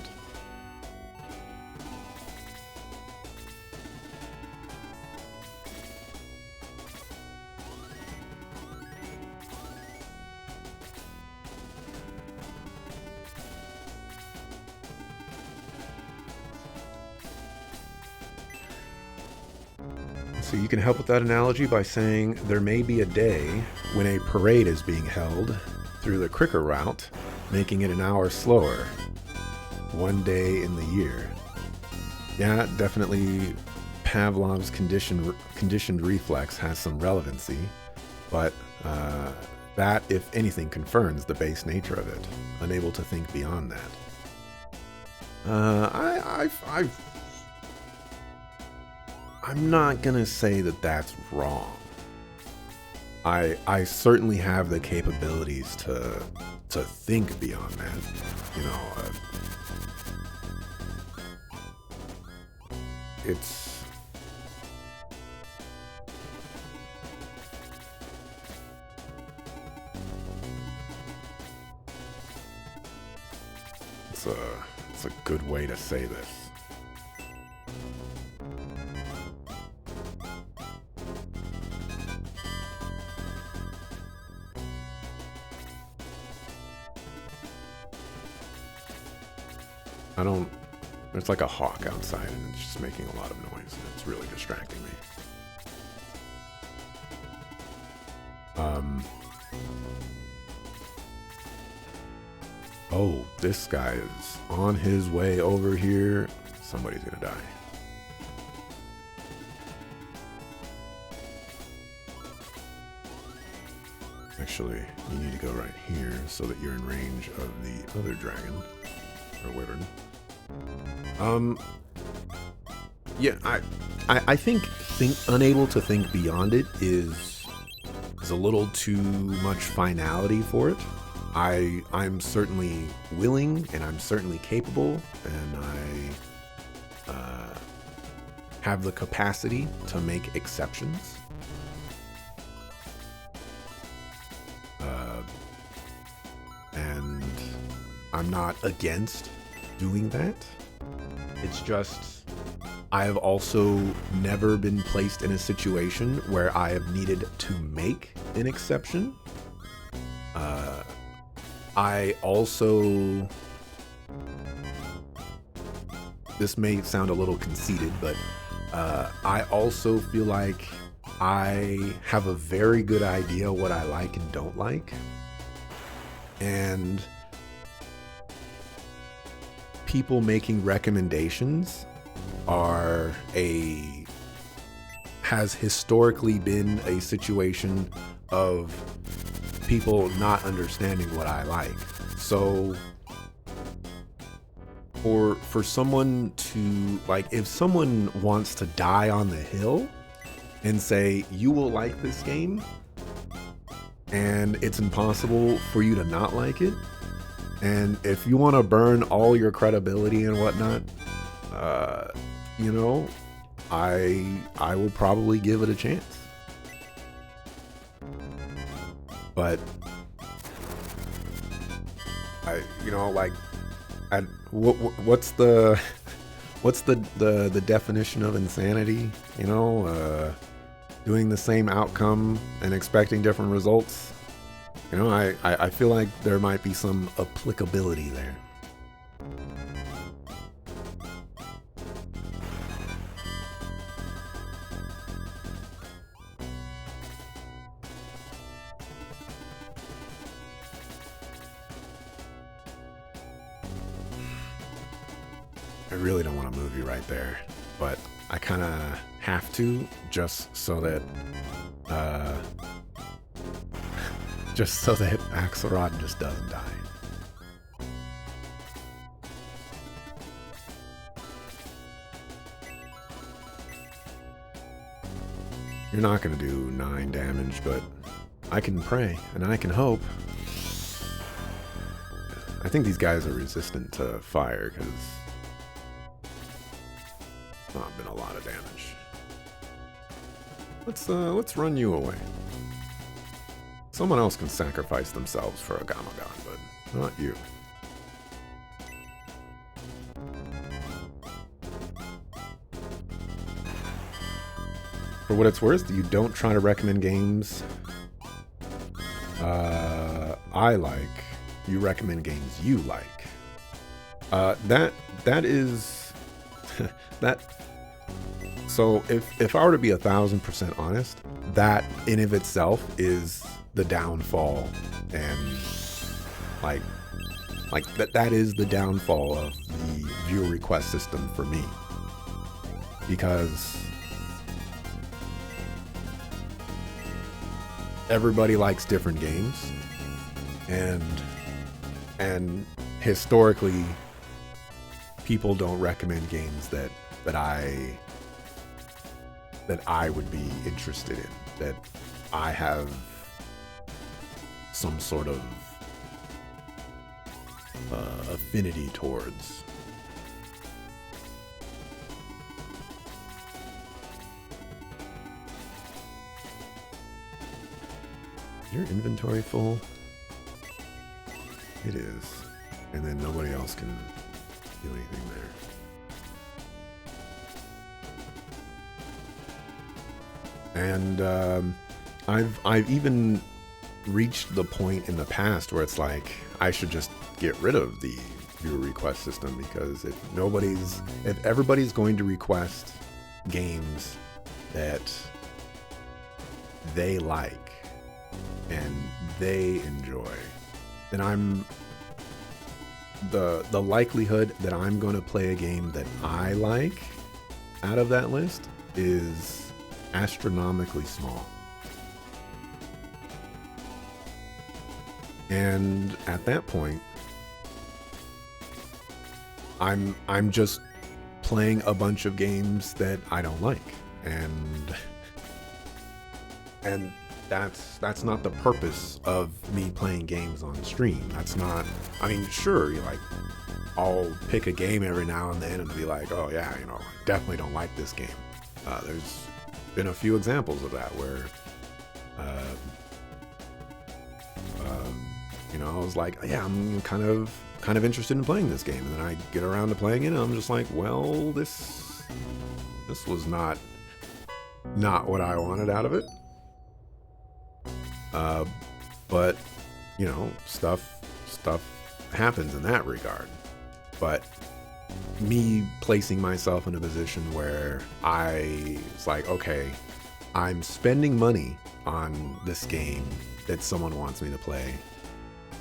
So you can help with that analogy by saying there may be a day when a parade is being held through the Cricker route, making it an hour slower. One day in the year. Yeah, definitely Pavlov's conditioned reflex has some relevancy, but that, if anything, confirms the base nature of it. Unable to think beyond that. I'm not gonna say that that's wrong. I certainly have the capabilities to think beyond that. You know, it's a good way to say this. There's like a hawk outside and it's just making a lot of noise and it's really distracting me. Oh, this guy is on his way over here. Somebody's gonna die. Actually, you need to go right here so that you're in range of the other dragon or wyvern. Yeah, I think unable to think beyond it is a little too much finality for it. I'm certainly willing and I'm certainly capable, and I have the capacity to make exceptions. And I'm not against doing that. It's just I have also never been placed in a situation where I have needed to make an exception. this may sound a little conceited, but I also feel like I have a very good idea what I like and don't like. And people making recommendations has historically been a situation of people not understanding what I like. So for someone to, like, if someone wants to die on the hill and say, you will like this game, and it's impossible for you to not like it, and if you want to burn all your credibility and whatnot, you know, I will probably give it a chance. But what's the definition of insanity? You know, doing the same outcome and expecting different results. You know, I feel like there might be some applicability there. I really don't want to move you right there, but I kind of have to, just so that Axelrod just doesn't die. You're not going to do 9 damage, but I can pray and I can hope. I think these guys are resistant to fire because not been a lot of damage. Let's run you away. Someone else can sacrifice themselves for a Gamagon, but not you. For what it's worth, you don't try to recommend games I like. You recommend games you like. That is that. So if I were to be 1000% honest, that in of itself is the downfall, and like that is the downfall of the viewer request system for me, because everybody likes different games, and historically people don't recommend games that I would be interested in, that I have some sort of affinity towards. Is your inventory full? It is. And then nobody else can do anything there. And I've even reached the point in the past where it's like I should just get rid of the viewer request system, because if everybody's going to request games that they like and they enjoy, then the likelihood that I'm going to play a game that I like out of that list is astronomically small. And at that point, I'm just playing a bunch of games that I don't like, and that's not the purpose of me playing games on stream. That's not. I mean, sure, I'll pick a game every now and then and be like, oh yeah, I definitely don't like this game. There's been a few examples of that where I was like, yeah, I'm kind of interested in playing this game, and then I get around to playing it and I'm just like, well, this was not what I wanted out of it. But stuff happens in that regard. But me placing myself in a position where it's like, okay, I'm spending money on this game that someone wants me to play,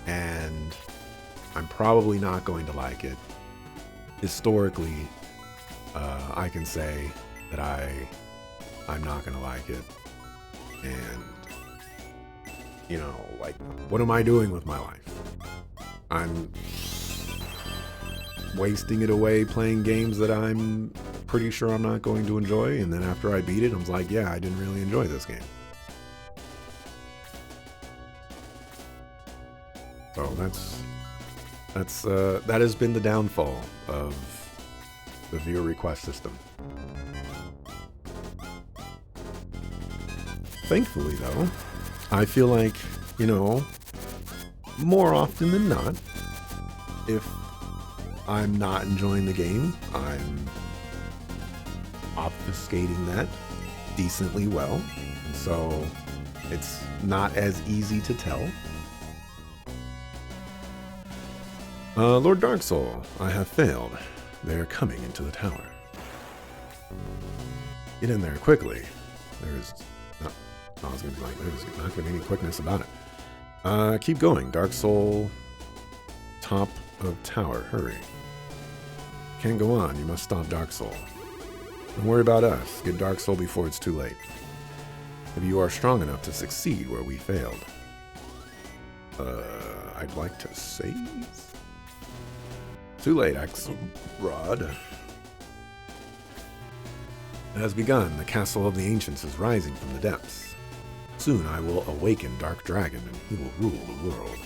and I'm probably not going to like it. Historically, I can say that I'm not going to like it. And, you know, like, what am I doing with my life? I'm wasting it away playing games that I'm pretty sure I'm not going to enjoy, and then after I beat it, I'm like, yeah, I didn't really enjoy this game. So that has been the downfall of the viewer request system. Thankfully, though, I feel like, you know, more often than not, if I'm not enjoying the game, I'm obfuscating that decently well, so it's not as easy to tell. Lord Darksoul, I have failed. They are coming into the tower. Get in there quickly. There's not, I was going to be like, there's not going to be any quickness about it. Keep going. Darksoul, top of tower. Hurry. Can't go on. You must stop Darksoul. Don't worry about us. Get Darksoul before it's too late. If you are strong enough to succeed where we failed. I'd like to save. Too late, Axelrod. It has begun. The castle of the ancients is rising from the depths. Soon I will awaken Dark Dragon, and he will rule the world.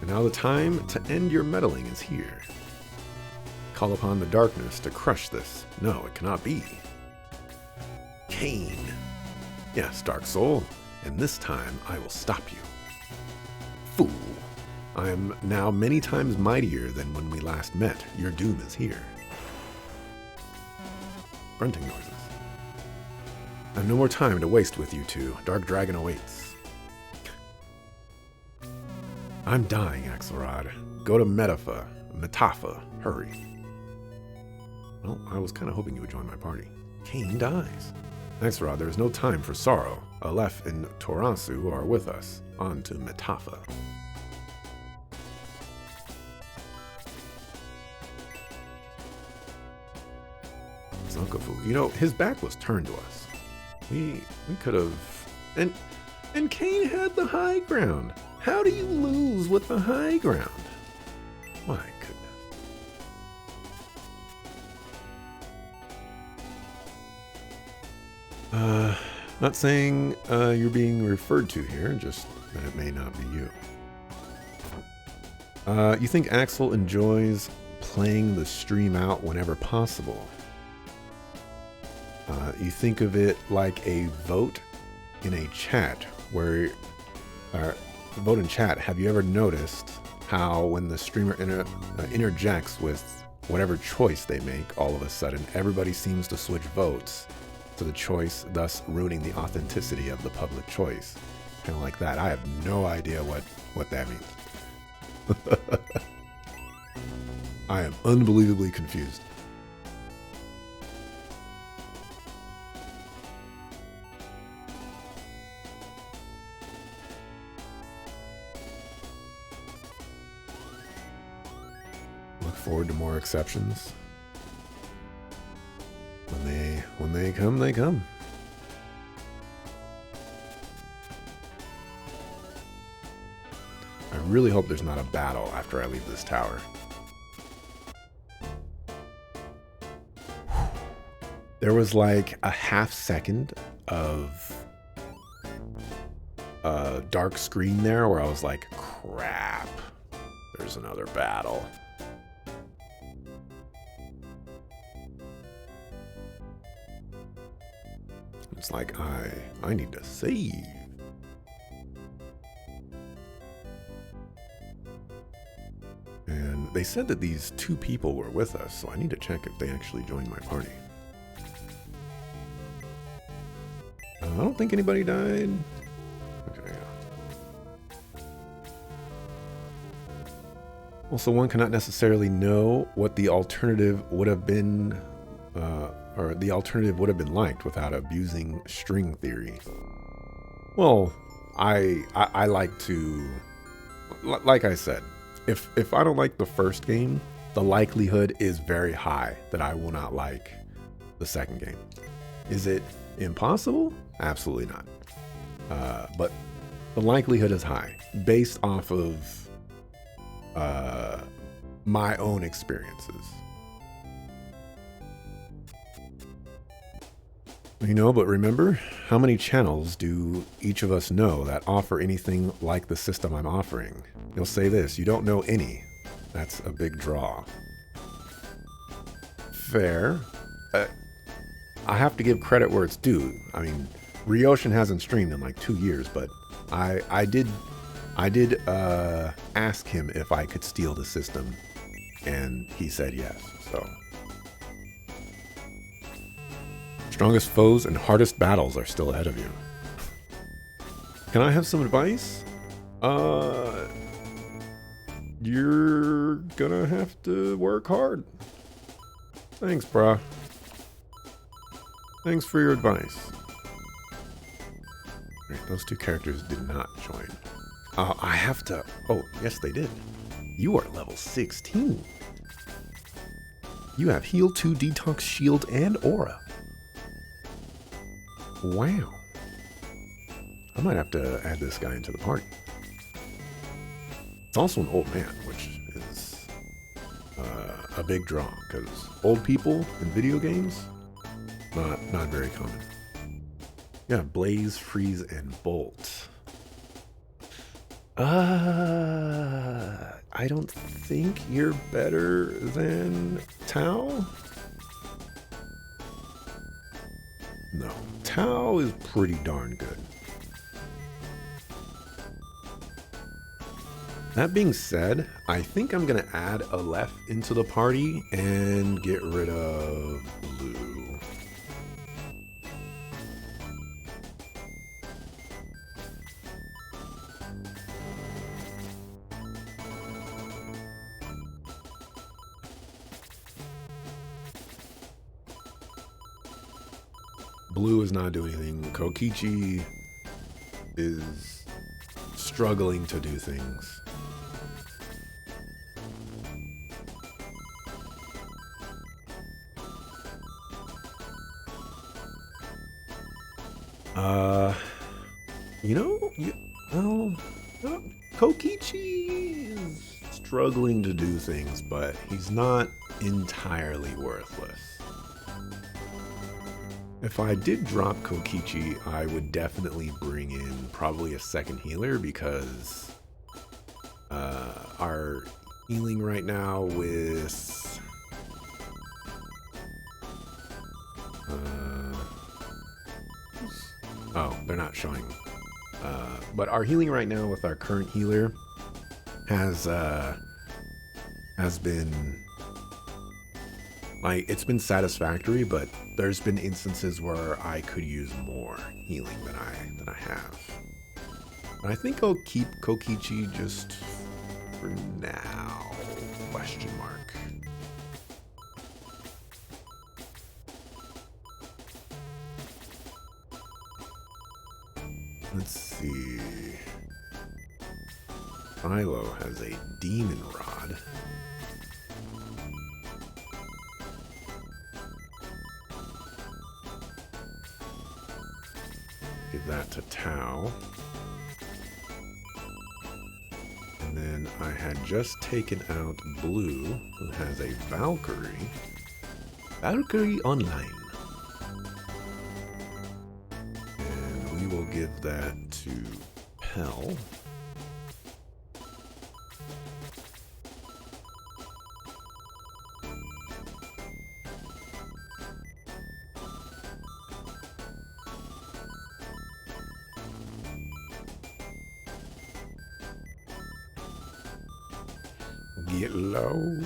And now the time to end your meddling is here. Call upon the darkness to crush this. No, it cannot be. Kain. Yes, Darksoul. And this time I will stop you. Fool. I am now many times mightier than when we last met. Your doom is here. Grunting noises. I have no more time to waste with you two. Dark Dragon awaits. I'm dying, Axelrod. Go to Metafa. Hurry. Well, I was kind of hoping you would join my party. Kain dies. Axelrod, there is no time for sorrow. Aleph and Torasu are with us. On to Metafa. Zonkofu. You know, his back was turned to us. We could have... And Kain had the high ground. How do you lose with the high ground? My goodness. Not saying you're being referred to here, just that it may not be you. You think Axel enjoys playing the stream out whenever possible? You think of it like a vote in a chat where... vote in chat, have you ever noticed how when the streamer interjects with whatever choice they make, all of a sudden everybody seems to switch votes to the choice, thus ruining the authenticity of the public choice? Kind of like that. I have no idea what that means. I am unbelievably confused. Forward to more exceptions. When they come, they come. I really hope there's not a battle after I leave this tower. There was like a half second of a dark screen there where I was like, crap, there's another battle. It's like, I need to save. And they said that these two people were with us, so I need to check if they actually joined my party. I don't think anybody died. Okay, yeah. Also, one cannot necessarily know what the alternative would have been, or the alternative would have been liked without abusing string theory. Well, I like to, like I said, if I don't like the first game, the likelihood is very high that I will not like the second game. Is it impossible? Absolutely not. But the likelihood is high based off of my own experiences. You know, but remember, how many channels do each of us know that offer anything like the system I'm offering? You'll say this, you don't know any. That's a big draw. Fair. I have to give credit where it's due. I mean, Ryoshin hasn't streamed in like 2 years, but I did ask him if I could steal the system, and he said yes, so. Strongest foes and hardest battles are still ahead of you. Can I have some advice? You're gonna have to work hard. Thanks, brah. Thanks for your advice. Right, those two characters did not join. I have to... Oh, yes they did. You are level 16. You have Heal 2, Detox, Shield, and Aura. Wow. I might have to add this guy into the party. It's also an old man, which is a big draw, because old people in video games, not very common. Yeah, Blaze, Freeze, and Bolt. I don't think you're better than Tao. No, Tao is pretty darn good. That being said, I think I'm gonna add Aleph into the party and get rid of Blue. Blue is not doing anything. Kokichi is struggling to do things. Kokichi is struggling to do things, but he's not entirely worthless. If I did drop Kokichi, I would definitely bring in probably a second healer, because our healing right now with oh, they're not showing. But our healing right now with our current healer has been, like, it's been satisfactory, but there's been instances where I could use more healing than I have. But I think I'll keep Kokichi just for now. Question mark. Let's see. Philo has a demon rod. Give that to Tao. And then I had just taken out Blue, who has a Valkyrie. Valkyrie Online. And we will give that to Pell. Get low.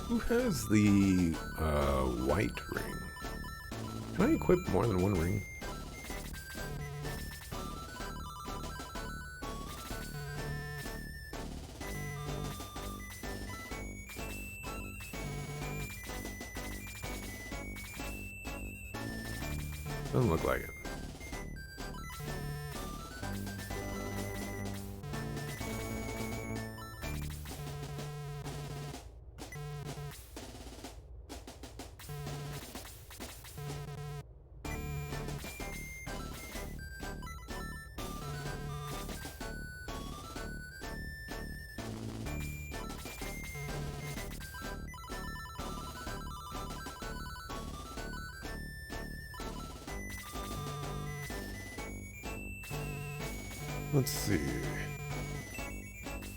Who has the white ring? Can I equip more than one ring? Doesn't look like it. Let's see.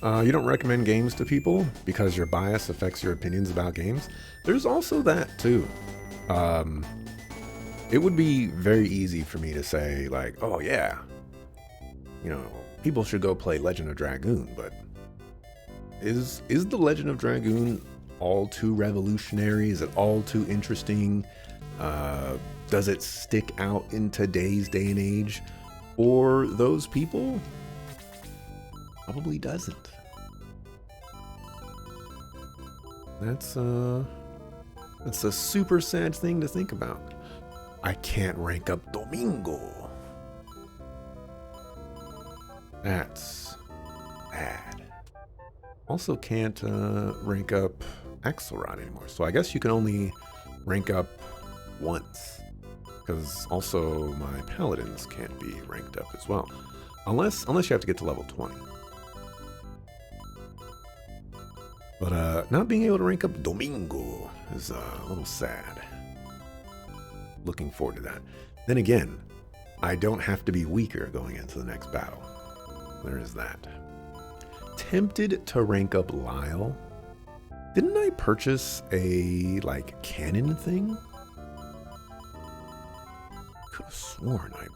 You don't recommend games to people because your bias affects your opinions about games. There's also that too. It would be very easy for me to say like, oh yeah, you know, people should go play Legend of Dragoon, but is the Legend of Dragoon all too revolutionary? Is it all too interesting? Does it stick out in today's day and age? For those people, probably doesn't. That's a super sad thing to think about. I can't rank up Domingo. That's bad. Also can't rank up Axelrod anymore. So I guess you can only rank up once. Because also my paladins can't be ranked up as well. Unless you have to get to level 20. But not being able to rank up Domingo is a little sad. Looking forward to that. Then again, I don't have to be weaker going into the next battle. There is that. Tempted to rank up Lyle. Didn't I purchase a, like, cannon thing? Could have sworn I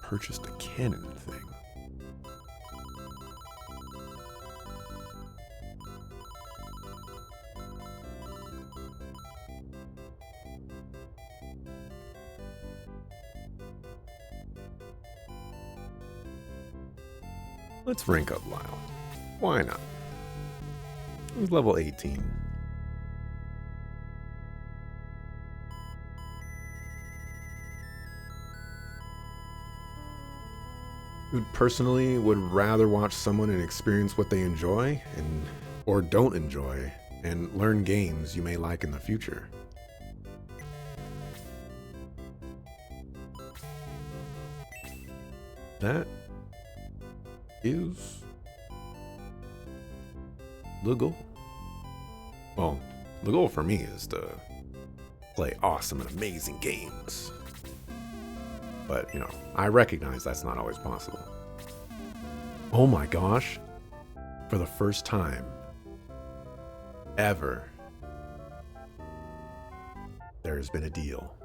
purchased a cannon thing. Let's rank up Lyle. Why not? He's level 18. Who personally would rather watch someone and experience what they enjoy and or don't enjoy and learn games you may like in the future. That is the goal. Well, the goal for me is to play awesome and amazing games. But, you know, I recognize that's not always possible. Oh my gosh. For the first time ever, there's been a deal.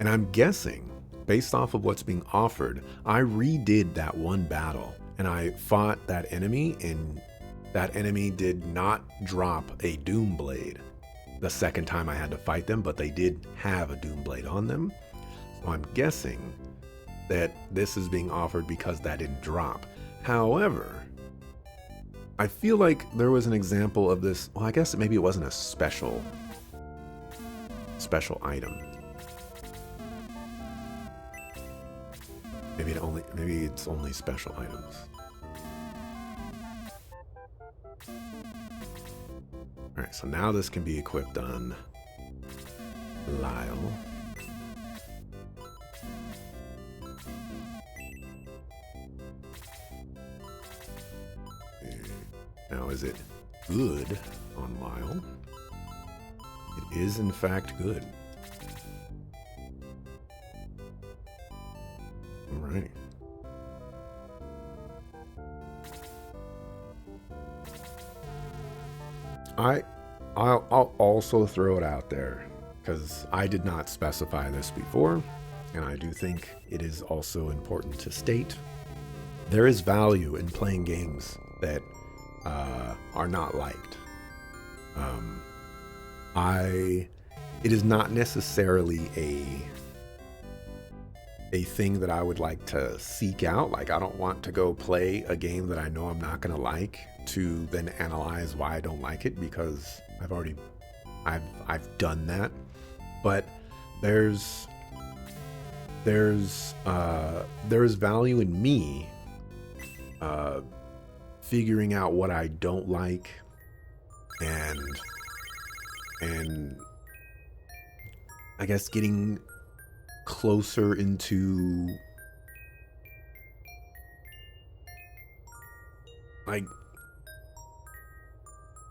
And I'm guessing, based off of what's being offered, I redid that one battle. And I fought that enemy, and that enemy did not drop a Doomblade the second time I had to fight them, but they did have a Doomblade on them. So I'm guessing that this is being offered because that didn't drop. However, I feel like there was an example of this. Well, I guess maybe it wasn't a special item. Maybe it's only special items. All right, so now this can be equipped on Lyle. Now, is it good on Lyle? It is, in fact, good. All right. I'll also throw it out there, because I did not specify this before, and I do think it is also important to state there is value in playing games that are not liked. I it is not necessarily a thing that I would like to seek out. Like, I don't want to go play a game that I know I'm not going to like to then analyze why I don't like it, because I've done that. But there's there's value in me uh, figuring out what I don't like, and and I guess getting closer into, like,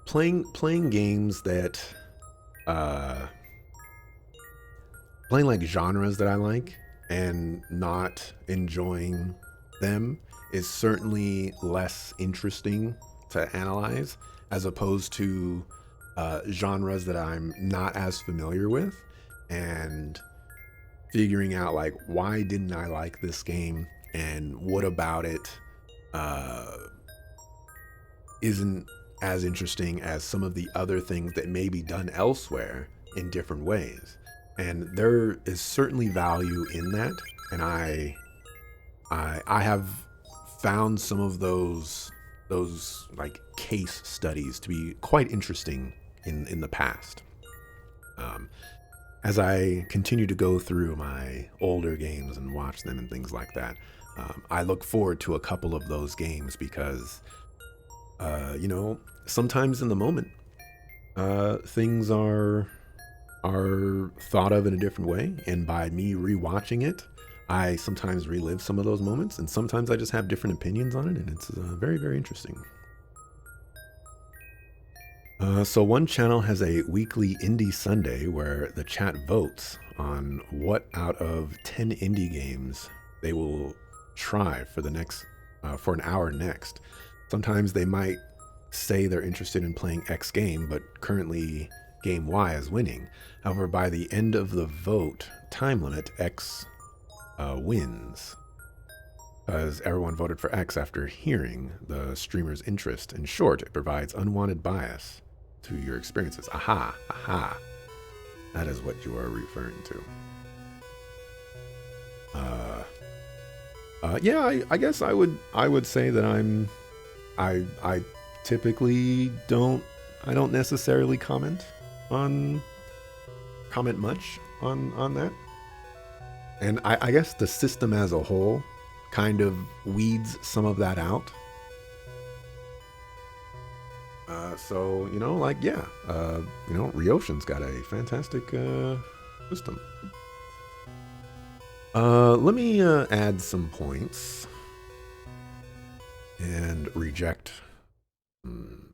playing games that uh playing like genres that I like and not enjoying them is certainly less interesting to analyze, as opposed to genres that I'm not as familiar with, and figuring out, like, why didn't I like this game, and what about it uh, isn't as interesting as some of the other things that may be done elsewhere in different ways. And there is certainly value in that, and I have found some of those like case studies to be quite interesting in the past. Um, as I continue to go through my older games and watch them and things like that, I look forward to a couple of those games because, sometimes in the moment, things are thought of in a different way, and by me rewatching it, I sometimes relive some of those moments, and sometimes I just have different opinions on it, and it's very, very interesting. So one channel has a weekly Indie Sunday where the chat votes on what out of 10 indie games they will try for the next for an hour next. Sometimes they might say they're interested in playing X game, but currently game Y is winning. However, by the end of the vote time limit, X wins, because everyone voted for X after hearing the streamer's interest. In short, it provides unwanted bias to your experiences. Aha, aha. That is what you are referring to. Yeah, I guess I would say that I typically don't necessarily on comment much on that. And I guess the system as a whole kind of weeds some of that out. So, like, yeah, Ryoshin's got a fantastic system. Let me add some points and reject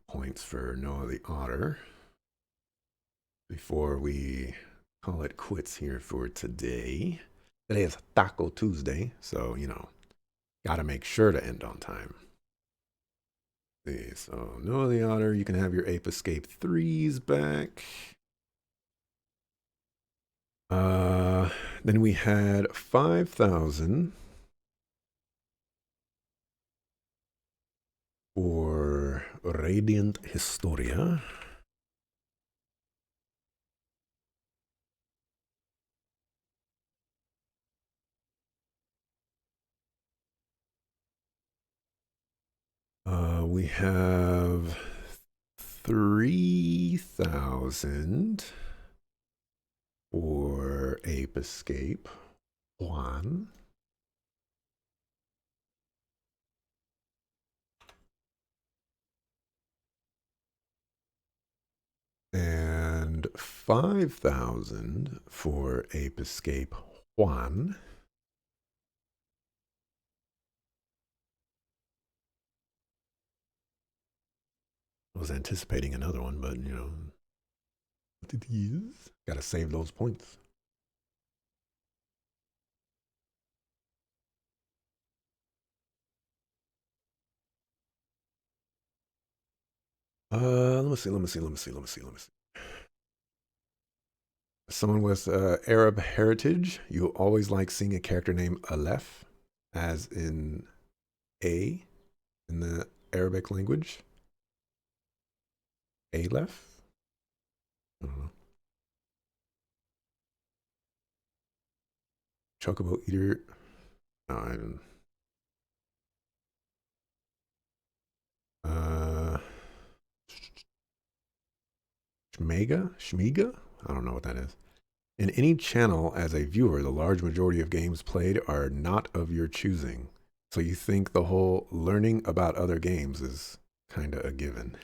points for Noah the Otter before we call it quits here for today. Today is Taco Tuesday, so, gotta make sure to end on time. So, Noah the Otter, you can have your Ape Escape 3s back. Then we had 5,000 for Radiant Historia. We have 3,000 for Ape Escape 1. And 5,000 for Ape Escape 1. I was anticipating another one, but what it is. Gotta save those points. Let me see. Someone with Arab heritage, you always like seeing a character named Aleph, as in A in the Arabic language. Aleph? Chocobo Eater. No, I didn't. Shmiga? I don't know what that is. In any channel, as a viewer, the large majority of games played are not of your choosing. So you think the whole learning about other games is kind of a given.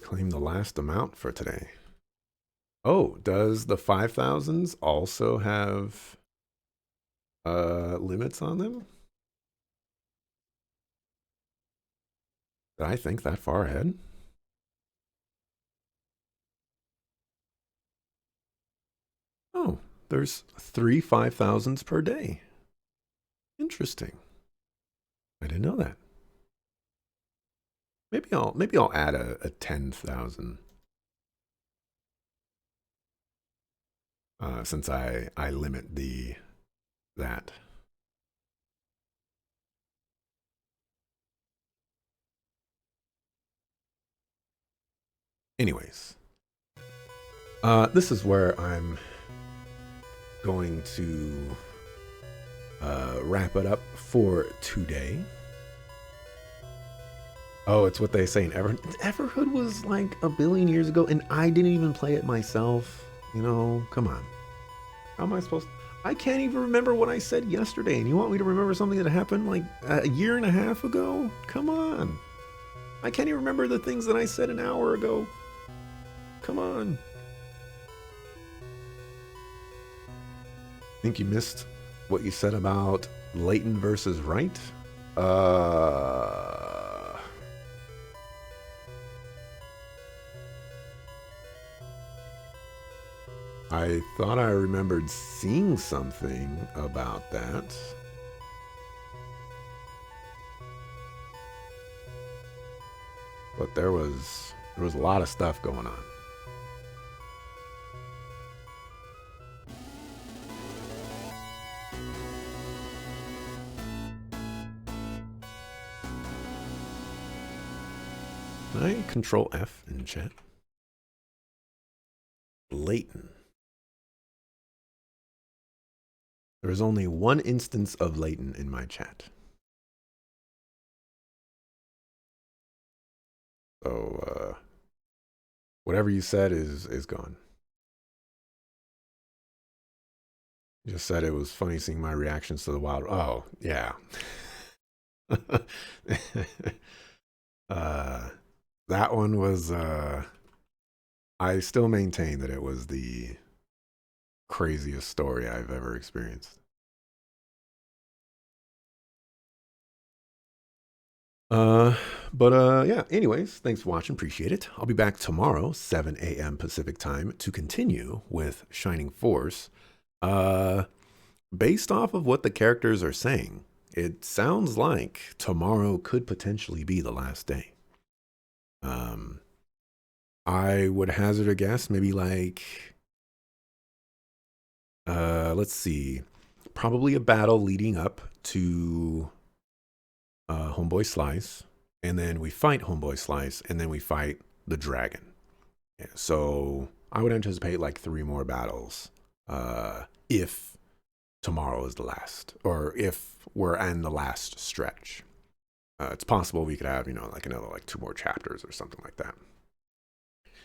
Claim the last amount for today. Oh, does the 5,000s also have limits on them? Did I think that far ahead? Oh, there's 3 5,000s per day. Interesting. I didn't know that. Maybe I'll add a 10,000. Since I limit that. Anyways, this is where I'm going to wrap it up for today. Oh, it's what they say in Everhood. Everhood was like a billion years ago, and I didn't even play it myself. You know, come on. How am I supposed to? I can't even remember what I said yesterday, and you want me to remember something that happened like a year and a half ago? Come on. I can't even remember the things that I said an hour ago. Come on. Think you missed what you said about Layton versus Wright? I thought I remembered seeing something about that. But there was a lot of stuff going on. Can I control F in chat? Layton. There is only one instance of Layton in my chat. So whatever you said is gone. You just said it was funny seeing my reactions to the wild. Oh, yeah. That one was I still maintain that it was the craziest story I've ever experienced. Yeah, anyways, thanks for watching. Appreciate it. I'll be back tomorrow, 7 a.m. Pacific time, to continue with Shining Force. Based off of what the characters are saying, it sounds like tomorrow could potentially be the last day. I would hazard a guess, maybe like, let's see, probably a battle leading up to Homeboy Slice, and then we fight Homeboy Slice, and then we fight the dragon. Yeah, so I would anticipate like 3 more battles if tomorrow is the last, or if we're in the last stretch. It's possible we could have, like another like 2 more chapters or something like that.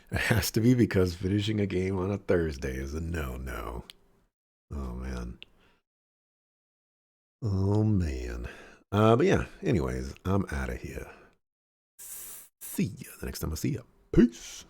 It has to be because finishing a game on a Thursday is a no-no. Oh, man. Oh, man. But yeah, anyways, I'm out of here. See ya the next time I see ya. Peace.